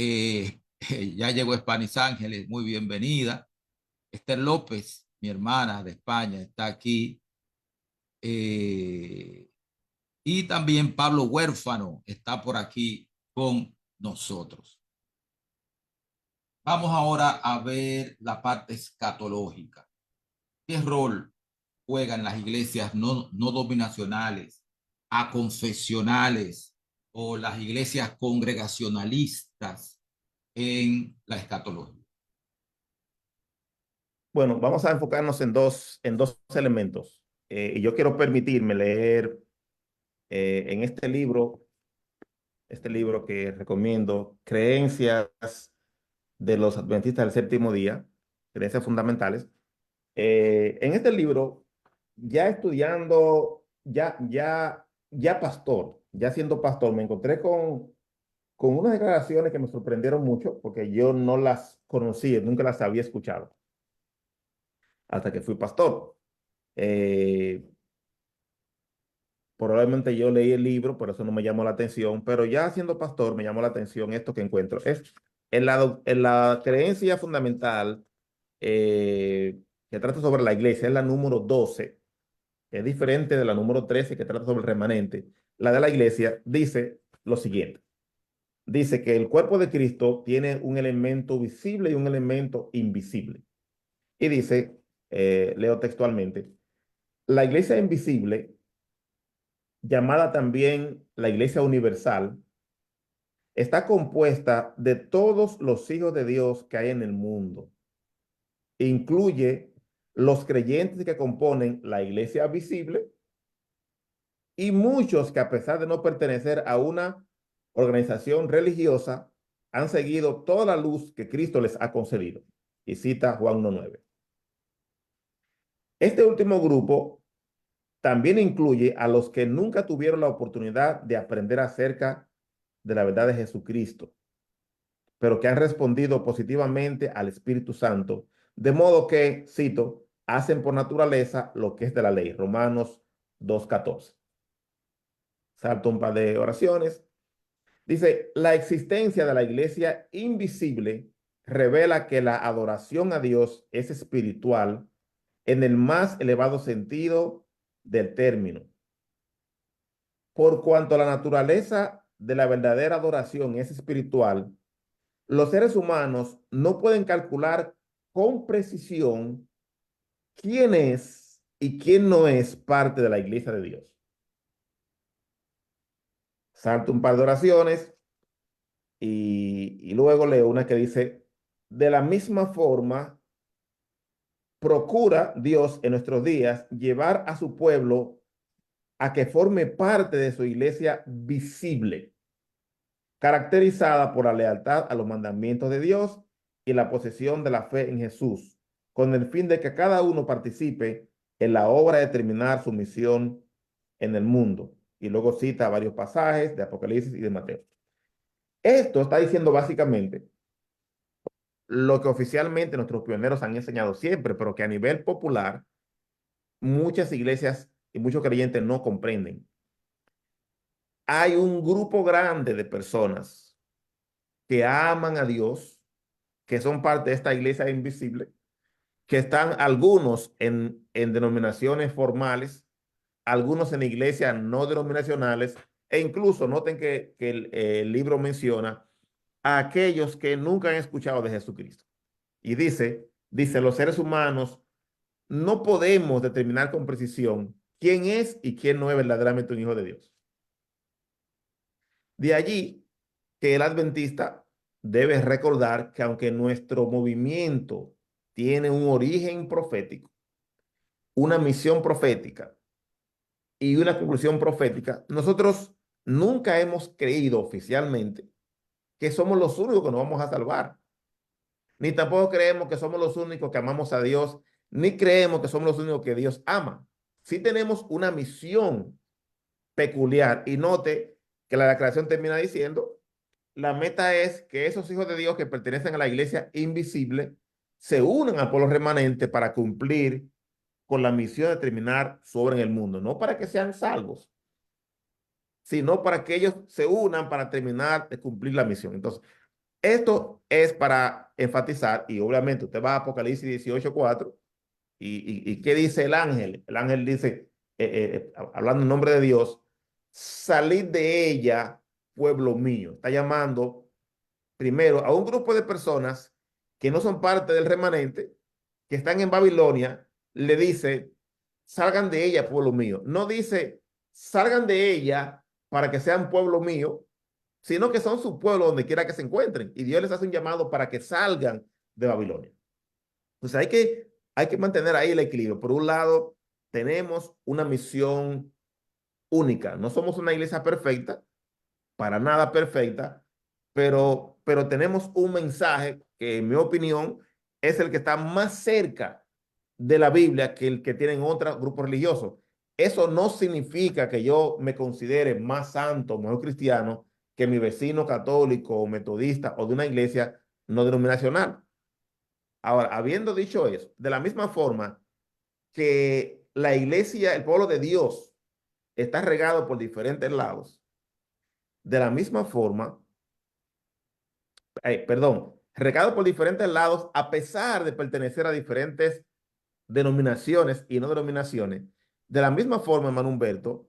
Eh, ya llegó Spanish Ángeles, muy bienvenida. Esther López, mi hermana de España, está aquí. Eh, y también Pablo Huérfano está por aquí con nosotros. Vamos ahora a ver la parte escatológica. ¿Qué rol juegan las iglesias no dominacionales, aconfesionales o las iglesias congregacionalistas en la escatología? Bueno, vamos a enfocarnos en dos elementos. Y yo quiero permitirme leer en este libro que recomiendo, Creencias de los Adventistas del Séptimo Día, Creencias Fundamentales. En este libro, ya estudiando, ya pastor, ya siendo pastor, me encontré con con unas declaraciones que me sorprendieron mucho porque yo no las conocía, nunca las había escuchado hasta que fui pastor. Eh, Probablemente yo leí el libro, por eso no me llamó la atención, pero ya siendo pastor me llamó la atención esto que encuentro. Es en la creencia fundamental que trata sobre la iglesia, es la número 12, que es diferente de la número 13 que trata sobre el remanente. La de la iglesia dice lo siguiente. Dice que el cuerpo de Cristo tiene un elemento visible y un elemento invisible. Y dice, leo textualmente, la iglesia invisible, llamada también la iglesia universal, está compuesta de todos los hijos de Dios que hay en el mundo. Incluye los creyentes que componen la iglesia visible y muchos que a pesar de no pertenecer a una organización religiosa, han seguido toda la luz que Cristo les ha concedido. Y cita Juan 1:9. Este último grupo también incluye a los que nunca tuvieron la oportunidad de aprender acerca de la verdad de Jesucristo, pero que han respondido positivamente al Espíritu Santo, de modo que, cito, hacen por naturaleza lo que es de la ley. Romanos 2:14. Salto un par de oraciones. Dice, la existencia de la iglesia invisible revela que la adoración a Dios es espiritual en el más elevado sentido del término. Por cuanto la naturaleza de la verdadera adoración es espiritual, los seres humanos no pueden calcular con precisión quién es y quién no es parte de la iglesia de Dios. Salto un par de oraciones y luego leo una que dice, de la misma forma, procura Dios en nuestros días llevar a su pueblo a que forme parte de su iglesia visible, caracterizada por la lealtad a los mandamientos de Dios y la posesión de la fe en Jesús, con el fin de que cada uno participe en la obra de terminar su misión en el mundo. Y luego cita varios pasajes de Apocalipsis y de Mateo. Esto está diciendo básicamente lo que oficialmente nuestros pioneros han enseñado siempre, pero que a nivel popular muchas iglesias y muchos creyentes no comprenden. Hay un grupo grande de personas que aman a Dios, que son parte de esta iglesia invisible, que están algunos en denominaciones formales, algunos en iglesias no denominacionales, e incluso noten que el libro menciona a aquellos que nunca han escuchado de Jesucristo. Y dice, los seres humanos no podemos determinar con precisión quién es y quién no es verdaderamente un hijo de Dios. De allí que el adventista debe recordar que aunque nuestro movimiento tiene un origen profético, una misión profética y una conclusión profética, nosotros nunca hemos creído oficialmente que somos los únicos que nos vamos a salvar. Ni tampoco creemos que somos los únicos que amamos a Dios, ni creemos que somos los únicos que Dios ama. Sí tenemos una misión peculiar. Y note que la declaración termina diciendo, la meta es que esos hijos de Dios que pertenecen a la iglesia invisible se unan al pueblo remanente para cumplir con la misión de terminar su obra en el mundo. No para que sean salvos, sino para que ellos se unan para terminar de cumplir la misión. Entonces, esto es para enfatizar, y obviamente usted va a Apocalipsis 18:4, y ¿qué dice el ángel? El ángel dice, hablando en nombre de Dios, salid de ella, pueblo mío. Está llamando primero a un grupo de personas que no son parte del remanente, que están en Babilonia, le dice, salgan de ella, pueblo mío. No dice, salgan de ella para que sean pueblo mío, sino que son su pueblo donde quiera que se encuentren. Y Dios les hace un llamado para que salgan de Babilonia. Entonces hay que mantener ahí el equilibrio. Por un lado, tenemos una misión única. No somos una iglesia perfecta, para nada perfecta, pero tenemos un mensaje que, en mi opinión, es el que está más cerca de la Biblia que el que tienen otros grupos religiosos. Eso no significa que yo me considere más santo, mejor cristiano que mi vecino católico o metodista o de una iglesia no denominacional. Ahora, habiendo dicho eso, de la misma forma que la iglesia, el pueblo de Dios, está regado por diferentes lados, de la misma forma, perdón, regado por diferentes lados, a pesar de pertenecer a diferentes denominaciones y no denominaciones, de la misma forma, hermano Humberto,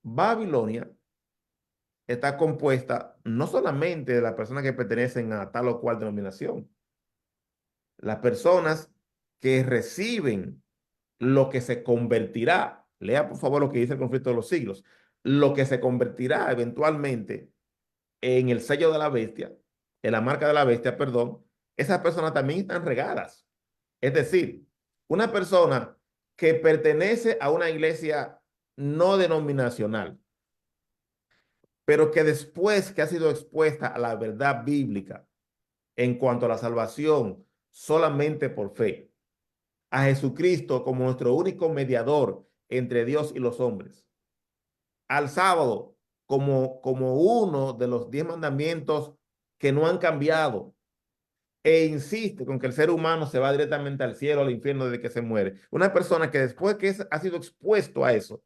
Babilonia está compuesta no solamente de las personas que pertenecen a tal o cual denominación, las personas que reciben lo que se convertirá, lea por favor lo que dice el conflicto de los siglos, lo que se convertirá eventualmente en el sello de la bestia, en la marca de la bestia, perdón, esas personas también están regadas. Es decir, una persona que pertenece a una iglesia no denominacional, pero que después que ha sido expuesta a la verdad bíblica en cuanto a la salvación solamente por fe, a Jesucristo como nuestro único mediador entre Dios y los hombres, al sábado como uno de los 10 mandamientos que no han cambiado, e insiste con que el ser humano se va directamente al cielo, al infierno desde que se muere. Una persona que después que ha sido expuesto a eso,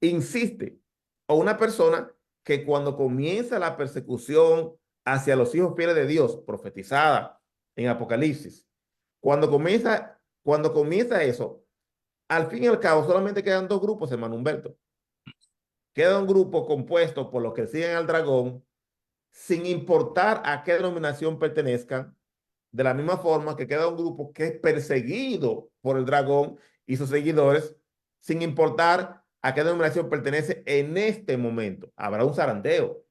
insiste. O una persona que cuando comienza la persecución hacia los hijos fieles de Dios, profetizada en Apocalipsis, cuando comienza eso, al fin y al cabo solamente quedan dos grupos, hermano Humberto. Queda un grupo compuesto por los que siguen al dragón, sin importar a qué denominación pertenezcan, de la misma forma que queda un grupo que es perseguido por el dragón y sus seguidores, sin importar a qué denominación pertenece en este momento. Habrá un zarandeo.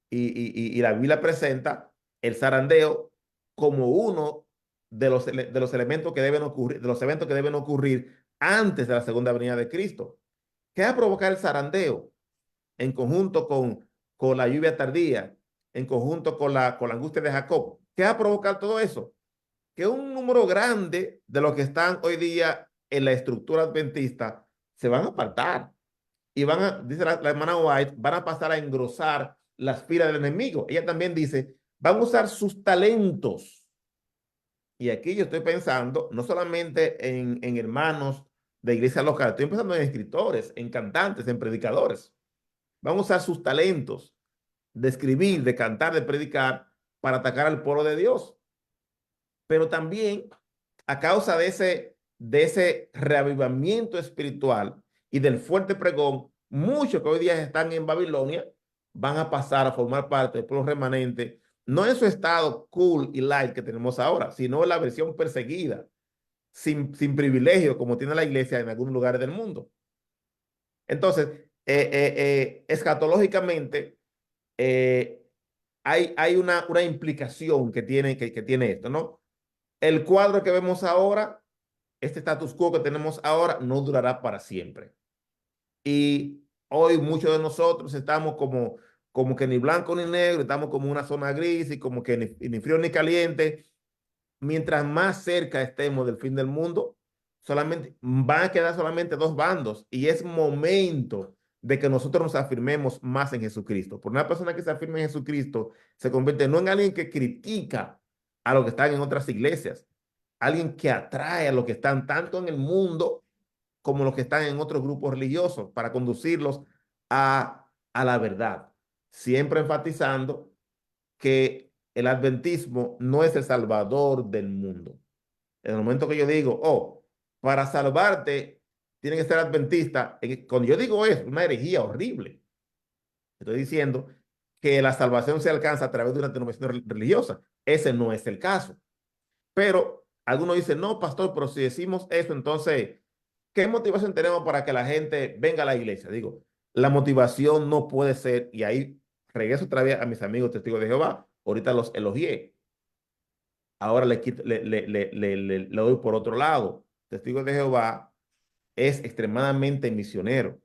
Y la Biblia presenta el zarandeo como uno de los elementos que deben ocurrir, de los eventos que deben ocurrir antes de la segunda venida de Cristo. ¿Qué va a provocar el zarandeo? En conjunto con la lluvia tardía, en conjunto con la angustia de Jacob. ¿Qué va a provocar todo eso? Que un número grande de los que están hoy día en la estructura adventista se van a apartar y van a, dice la hermana White, van a pasar a engrosar las filas del enemigo. Ella también dice, van a usar sus talentos. Y aquí yo estoy pensando no solamente en hermanos de iglesia local, estoy pensando en escritores, en cantantes, en predicadores. Van a usar sus talentos de escribir, de cantar, de predicar para atacar al pueblo de Dios. Pero también a causa de ese reavivamiento espiritual y del fuerte pregón, muchos que hoy día están en Babilonia van a pasar a formar parte del pueblo remanente, no en su estado cool y light que tenemos ahora, sino en la versión perseguida, sin privilegio como tiene la iglesia en algunos lugares del mundo. Entonces, escatológicamente, eh, hay una implicación que tiene esto, ¿no? El cuadro que vemos ahora, este status quo que tenemos ahora, no durará para siempre. Y hoy muchos de nosotros estamos como que ni blanco ni negro, estamos como una zona gris y como que ni frío ni caliente. Mientras más cerca estemos del fin del mundo, solamente van a quedar solamente dos bandos y es momento de que nosotros nos afirmemos más en Jesucristo. Por una persona que se afirme en Jesucristo se convierte no en alguien que critica a los que están en otras iglesias, alguien que atrae a los que están tanto en el mundo como los que están en otros grupos religiosos para conducirlos a la verdad, siempre enfatizando que el adventismo no es el salvador del mundo. En el momento que yo digo, oh, para salvarte tiene que ser adventista, cuando yo digo eso, es una herejía horrible. Estoy diciendo que la salvación se alcanza a través de una denominación religiosa. Ese no es el caso. Pero algunos dicen, no, pastor, pero si decimos eso, entonces, ¿qué motivación tenemos para que la gente venga a la iglesia? Digo, la motivación no puede ser, y ahí regreso otra vez a mis amigos testigos de Jehová, ahorita los elogié, ahora le doy por otro lado. Testigos de Jehová es extremadamente misionero,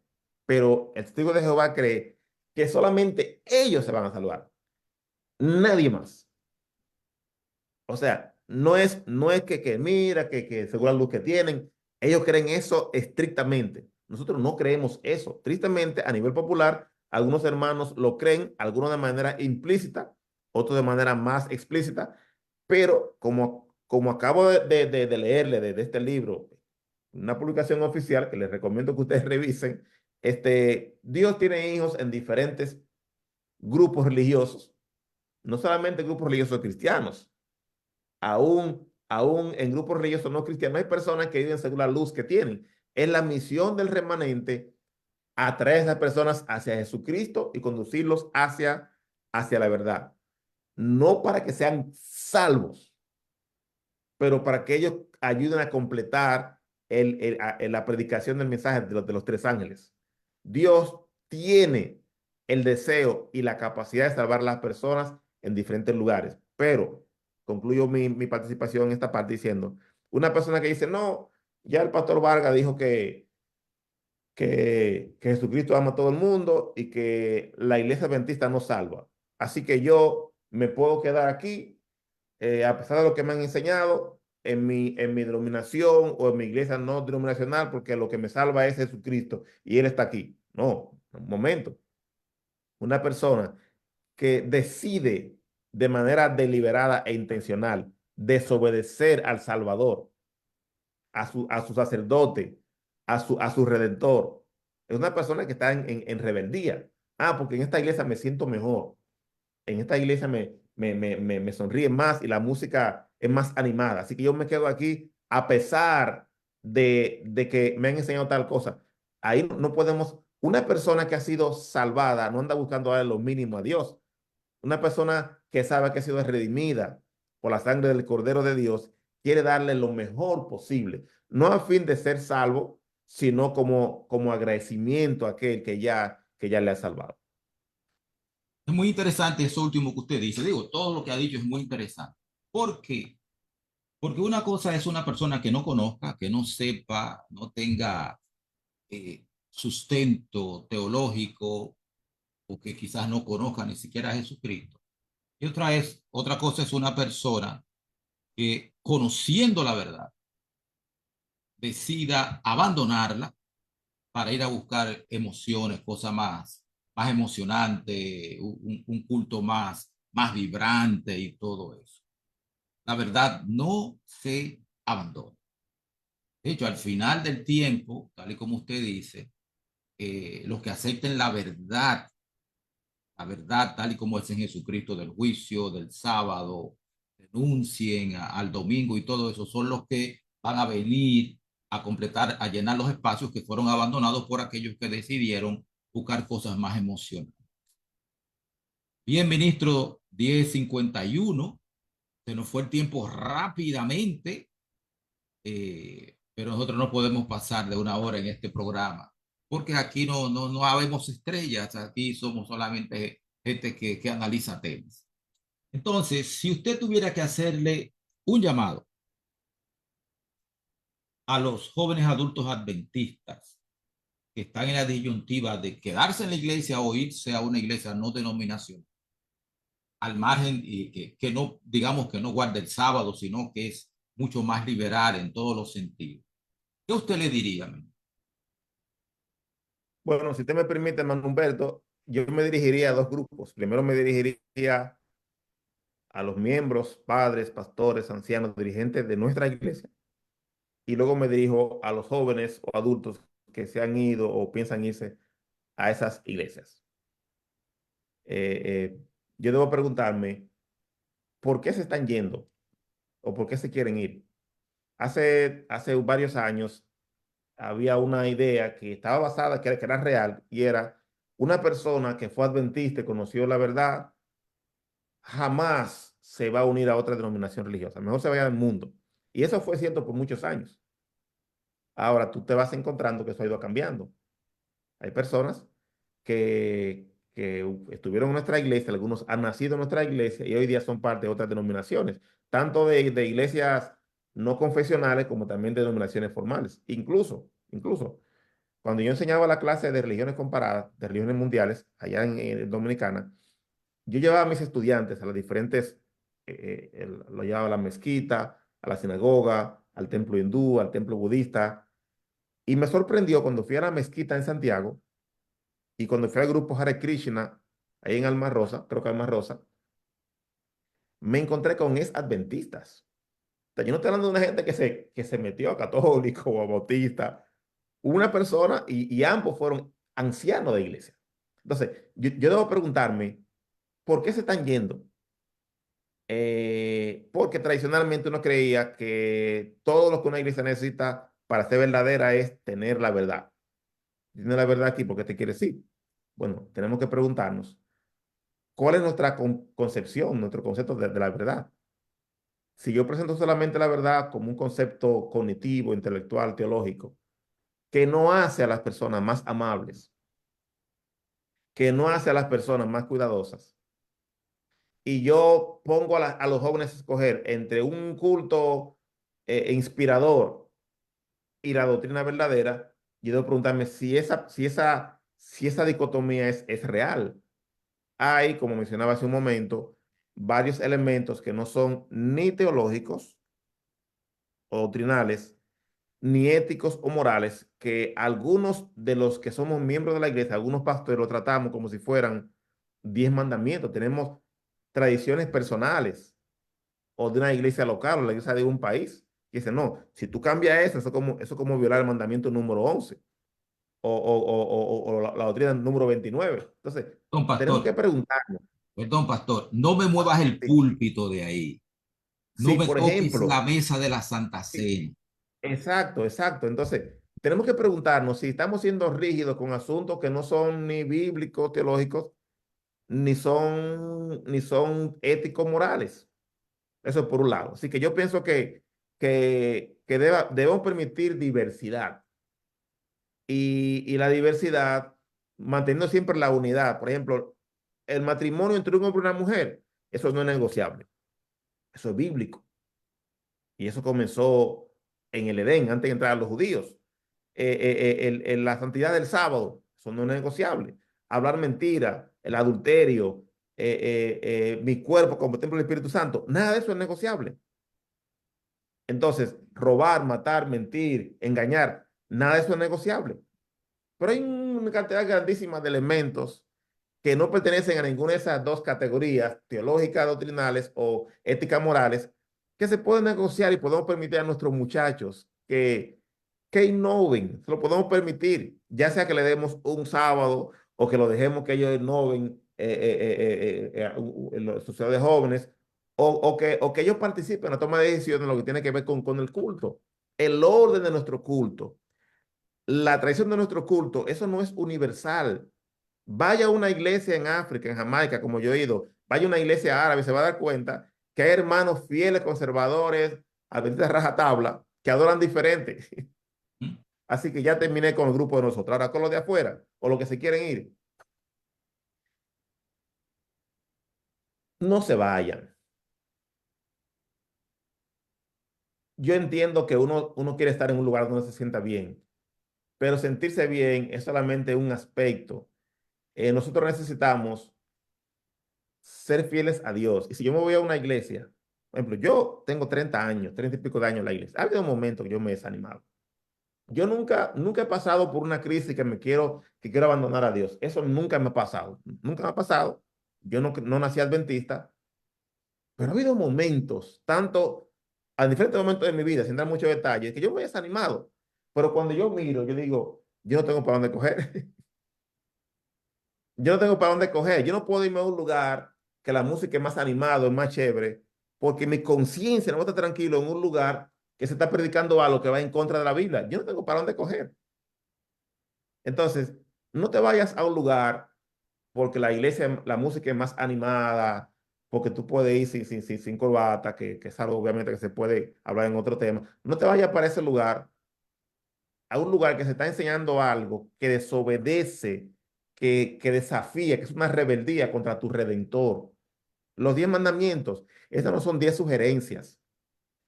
pero el testigo de Jehová cree que solamente ellos se van a salvar, nadie más. O sea, no es que mira, que según la luz que tienen, ellos creen eso estrictamente. Nosotros no creemos eso. Tristemente, a nivel popular, Algunos hermanos lo creen, algunos de manera implícita, otros de manera más explícita, pero como acabo de leerle de este libro, una publicación oficial que les recomiendo que ustedes revisen, Dios tiene hijos en diferentes grupos religiosos, no solamente grupos religiosos cristianos, aún en grupos religiosos no cristianos hay personas que viven según la luz que tienen. Es la misión del remanente atraer a esas personas hacia Jesucristo y conducirlos hacia la verdad. No para que sean salvos, pero para que ellos ayuden a completar la predicación del mensaje de los tres ángeles. Dios tiene el deseo y la capacidad de salvar a las personas en diferentes lugares, pero concluyo mi participación en esta parte diciendo, una persona que dice, no, ya el pastor Vargas dijo que Jesucristo ama a todo el mundo y que la iglesia adventista no salva. Así que yo me puedo quedar aquí, a pesar de lo que me han enseñado, en mi denominación o en mi iglesia no denominacional, porque lo que me salva es Jesucristo y Él está aquí. No, un momento. Una persona que decide de manera deliberada e intencional desobedecer al Salvador, a su sacerdote, a su redentor. Es una persona que está en rebeldía. Ah, porque en esta iglesia me siento mejor. En esta iglesia me sonríe más y la música es más animada. Así que yo me quedo aquí a pesar de que me han enseñado tal cosa. Ahí no podemos, una persona que ha sido salvada no anda buscando darle lo mínimo a Dios. Una persona que sabe que ha sido redimida por la sangre del Cordero de Dios quiere darle lo mejor posible, no a fin de ser salvo, sino como agradecimiento a aquel que ya le ha salvado. Es muy interesante eso último que usted dice. Digo, todo lo que ha dicho es muy interesante. ¿Por qué? Porque una cosa es una persona que no conozca, que no sepa, no tenga sustento teológico o que quizás no conozca ni siquiera a Jesucristo. Y otra cosa es una persona que conociendo la verdad decida abandonarla para ir a buscar emociones, cosas más emocionantes, un culto más vibrante y todo eso. La verdad no se abandona. De hecho, al final del tiempo, tal y como usted dice, los que acepten la verdad tal y como es en Jesucristo del juicio, del sábado, denuncien al domingo y todo eso, son los que van a venir a completar, a llenar los espacios que fueron abandonados por aquellos que decidieron buscar cosas más emocionales. Bien, ministro, 10:51, se nos fue el tiempo rápidamente, pero nosotros no podemos pasar de una hora en este programa, porque aquí no habemos estrellas, aquí somos solamente gente que analiza temas. Entonces, si usted tuviera que hacerle un llamado a los jóvenes adultos adventistas que están en la disyuntiva de quedarse en la iglesia o irse a una iglesia no denominacional, al margen y que no, digamos que no guarde el sábado, sino que es mucho más liberal en todos los sentidos, ¿qué usted le diría? Bueno, si usted me permite, hermano Humberto, yo me dirigiría a dos grupos. Primero me dirigiría a los miembros, padres, pastores, ancianos, dirigentes de nuestra iglesia. Y luego me dirijo a los jóvenes o adultos que se han ido o piensan irse a esas iglesias. Eh, eh, yo debo preguntarme, ¿por qué se están yendo o por qué se quieren ir? Hace varios años había una idea que estaba basada, que era real, y era una persona que fue adventista y conoció la verdad, jamás se va a unir a otra denominación religiosa, mejor se vaya del mundo. Y eso fue cierto por muchos años. Ahora tú te vas encontrando que eso ha ido cambiando. Hay personas que estuvieron en nuestra iglesia, algunos han nacido en nuestra iglesia y hoy día son parte de otras denominaciones, tanto de iglesias no confesionales como también de denominaciones formales. Incluso, cuando yo enseñaba la clase de religiones comparadas, de religiones mundiales, allá en Dominicana, yo llevaba a mis estudiantes a las diferentes, lo llevaba a la mezquita, a la sinagoga, al templo hindú, al templo budista, y me sorprendió cuando fui a la mezquita en Santiago Y cuando fui al grupo Hare Krishna, ahí en Alma Rosa, creo que Alma Rosa, me encontré con ex adventistas. O sea, yo no estoy hablando de una gente que se metió a católico o a bautista. Una persona y ambos fueron ancianos de iglesia. Entonces, yo debo preguntarme, ¿por qué se están yendo? Porque tradicionalmente uno creía que todo lo que una iglesia necesita para ser verdadera es tener la verdad. Tener la verdad aquí, ¿por qué te quieres ir? Bueno, tenemos que preguntarnos, ¿cuál es nuestra concepción, nuestro concepto de la verdad? Si yo presento solamente la verdad como un concepto cognitivo, intelectual, teológico, que no hace a las personas más amables, que no hace a las personas más cuidadosas, y yo pongo a los jóvenes a escoger entre un culto inspirador y la doctrina verdadera, yo debo preguntarme si esa dicotomía es real. Hay, como mencionaba hace un momento, varios elementos que no son ni teológicos o doctrinales, ni éticos o morales, que algunos de los que somos miembros de la iglesia, algunos pastores lo tratamos como si fueran 10 mandamientos. Tenemos tradiciones personales o de una iglesia local o la iglesia de un país. Y dice, no, si tú cambias eso, eso es como violar el mandamiento número 11 o la doctrina número 29. Entonces, Don tenemos que Pastor, preguntarnos perdón, Pastor, no me muevas el si, púlpito de ahí. No si, me por toques ejemplo, la mesa de la Santa si- Cena. exacto, exacto. Entonces, tenemos que preguntarnos si estamos siendo rígidos con asuntos que no son ni bíblicos, teológicos, ni son éticos, morales. Eso es por un lado. Así que yo pienso que debemos permitir diversidad y la diversidad manteniendo siempre la unidad. Por ejemplo, el matrimonio entre un hombre y una mujer, eso no es negociable. Eso es bíblico. Y eso comenzó en el Edén, antes de entrar a los judíos. La santidad del sábado, eso no es negociable. Hablar mentira, el adulterio, mi cuerpo como templo del Espíritu Santo, nada de eso es negociable. Entonces, robar, matar, mentir, engañar, nada de eso es negociable. Pero hay una cantidad grandísima de elementos que no pertenecen a ninguna de esas dos categorías, teológicas, doctrinales o éticas morales, que se pueden negociar y podemos permitir a nuestros muchachos que innoven, se lo podemos permitir, ya sea que le demos un sábado o que lo dejemos que ellos innoven en la sociedad de jóvenes, o que ellos participen en la toma de decisiones en lo que tiene que ver con el culto, el orden de nuestro culto, la tradición de nuestro culto, eso no es universal. Vaya a una iglesia en África, en Jamaica, como yo he ido, vaya a una iglesia árabe, se va a dar cuenta que hay hermanos fieles, conservadores, adventistas rajatabla, que adoran diferente. ¿Mm? Así que ya terminé con el grupo de nosotros. Ahora con los de afuera o los que se quieren ir, no se vayan. Yo entiendo que uno quiere estar en un lugar donde se sienta bien, pero sentirse bien es solamente un aspecto. Nosotros necesitamos ser fieles a Dios. Y si yo me voy a una iglesia, por ejemplo, yo tengo 30 años, 30 y pico de años en la iglesia. Ha habido un momento que yo me he desanimado. Yo nunca he pasado por una crisis que quiero abandonar a Dios. Eso nunca me ha pasado. Nunca me ha pasado. Yo no nací adventista, pero ha habido momentos, tanto a diferentes momentos de mi vida, sin dar muchos detalles, que yo me he desanimado. Pero cuando yo miro, yo digo, yo no tengo para dónde coger. Yo no tengo para dónde coger. Yo no puedo irme a un lugar que la música es más animado, es más chévere, porque mi conciencia no está tranquilo en un lugar que se está predicando algo que va en contra de la Biblia. Yo no tengo para dónde coger. Entonces, no te vayas a un lugar porque la iglesia, la música es más animada, porque tú puedes ir sin corbata, que es algo obviamente que se puede hablar en otro tema. No te vayas para ese lugar, a un lugar que se está enseñando algo que desobedece, que desafía, que es una rebeldía contra tu redentor. Los 10 mandamientos, esas no son 10 sugerencias.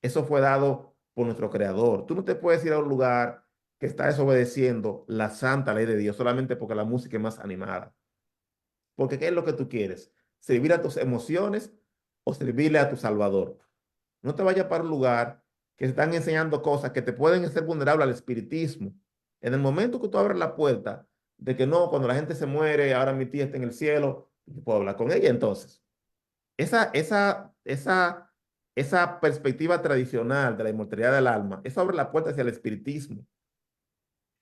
Eso fue dado por nuestro creador. Tú no te puedes ir a un lugar que está desobedeciendo la santa ley de Dios solamente porque la música es más animada. Porque ¿qué es lo que tú quieres? ¿Servir a tus emociones o servirle a tu Salvador? No te vayas para un lugar que se están enseñando cosas que te pueden hacer vulnerable al espiritismo. En el momento que tú abres la puerta, de que no, cuando la gente se muere, ahora mi tía está en el cielo, yo puedo hablar con ella entonces. Esa, esa, esa, esa perspectiva tradicional de la inmortalidad del alma, eso abre la puerta hacia el espiritismo.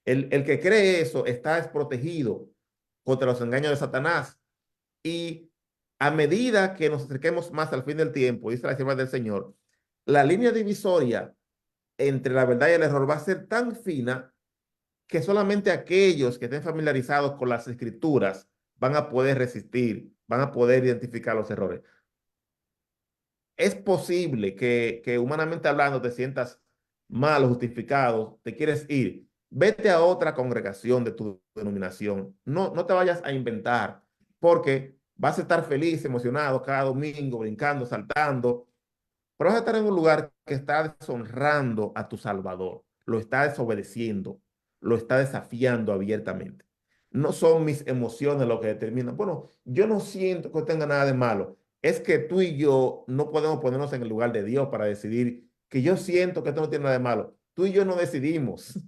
El que cree eso está desprotegido contra los engaños de Satanás. Y a medida que nos acerquemos más al fin del tiempo, dice la sierva del Señor, la línea divisoria entre la verdad y el error va a ser tan fina que solamente aquellos que estén familiarizados con las escrituras van a poder resistir, van a poder identificar los errores. Es posible que humanamente hablando te sientas mal o justificado, te quieres ir, vete a otra congregación de tu denominación. No te vayas a inventar, porque vas a estar feliz, emocionado cada domingo, brincando, saltando, pero vas a estar en un lugar que está deshonrando a tu Salvador, lo está desobedeciendo, lo está desafiando abiertamente. No son mis emociones lo que determinan. Bueno, yo no siento que tenga nada de malo. Es que tú y yo no podemos ponernos en el lugar de Dios para decidir que yo siento que esto no tiene nada de malo. Tú y yo no decidimos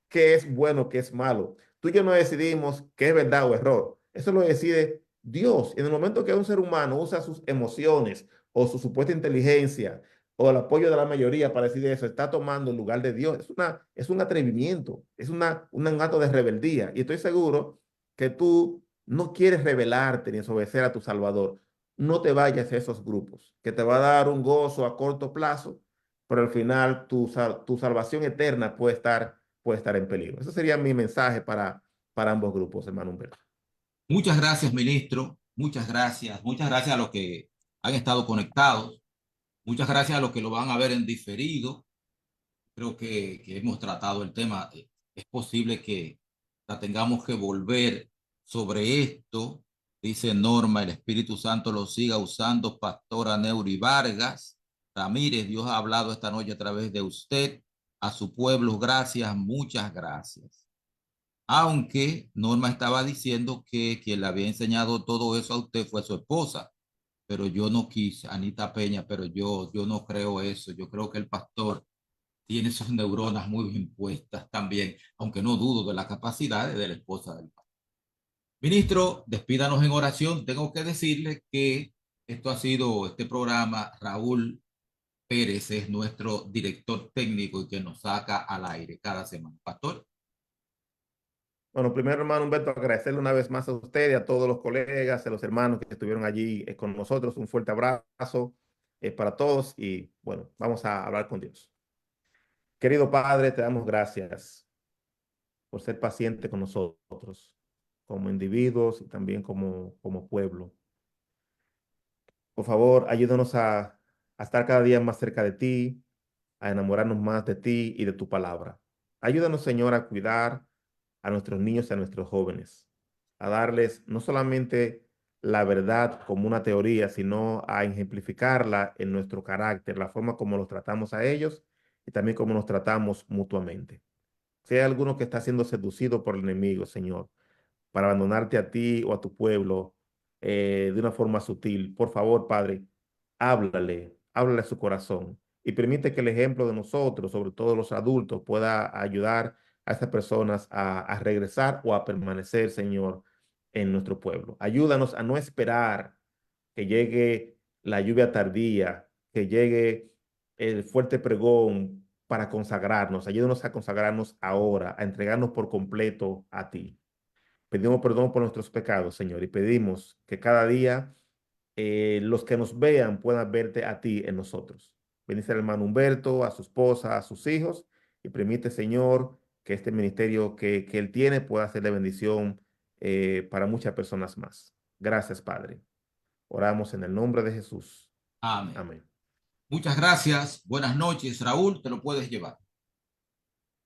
qué es bueno, qué es malo. Tú y yo no decidimos qué es verdad o error. Eso lo decide Dios. En el momento que un ser humano usa sus emociones o su supuesta inteligencia o el apoyo de la mayoría para decidir eso, está tomando el lugar de Dios. Es un atrevimiento, es un acto de rebeldía. Y estoy seguro que tú no quieres rebelarte ni desobedecer a tu Salvador. No te vayas a esos grupos, que te va a dar un gozo a corto plazo, pero al final tu salvación eterna puede estar en peligro. Ese sería mi mensaje para ambos grupos, hermano Humberto. Muchas gracias, ministro. Muchas gracias. Muchas gracias a los que han estado conectados. Muchas gracias a los que lo van a ver en diferido. Creo que hemos tratado el tema. Es posible que la tengamos que volver sobre esto. Dice Norma, el Espíritu Santo lo siga usando, Pastora Neuri Vargas. Ramírez, Dios ha hablado esta noche a través de usted. A su pueblo, gracias, muchas gracias. Aunque Norma estaba diciendo que quien le había enseñado todo eso a usted fue su esposa, pero yo no quise, Anita Peña, pero yo no creo eso. Yo creo que el pastor tiene sus neuronas muy bien puestas también, aunque no dudo de las capacidades de la esposa del pastor. Ministro, despídanos en oración. Tengo que decirle que esto ha sido este programa. Raúl Pérez es nuestro director técnico y que nos saca al aire cada semana. Pastor. Bueno, primero, hermano Humberto, agradecerle una vez más a usted y a todos los colegas, a los hermanos que estuvieron allí con nosotros. Un fuerte abrazo para todos y bueno, vamos a hablar con Dios. Querido Padre, te damos gracias por ser paciente con nosotros, como individuos y también como pueblo. Por favor, ayúdanos a estar cada día más cerca de ti, a enamorarnos más de ti y de tu palabra. Ayúdanos, Señor, a cuidar a nuestros niños y a nuestros jóvenes, a darles no solamente la verdad como una teoría, sino a ejemplificarla en nuestro carácter, la forma como los tratamos a ellos y también como nos tratamos mutuamente. Si hay alguno que está siendo seducido por el enemigo, Señor, para abandonarte a ti o a tu pueblo de una forma sutil. Por favor, Padre, háblale a su corazón y permite que el ejemplo de nosotros, sobre todo los adultos, pueda ayudar a esas personas a regresar o a permanecer, Señor, en nuestro pueblo. Ayúdanos a no esperar que llegue la lluvia tardía, que llegue el fuerte pregón para consagrarnos. Ayúdanos a consagrarnos ahora, a entregarnos por completo a ti. Pedimos perdón por nuestros pecados, Señor, y pedimos que cada día los que nos vean puedan verte a ti en nosotros. Bendice al hermano Humberto, a su esposa, a sus hijos, y permite, Señor, que este ministerio que él tiene pueda ser de bendición para muchas personas más. Gracias, Padre. Oramos en el nombre de Jesús. Amén. Amén. Muchas gracias. Buenas noches, Raúl. Te lo puedes llevar.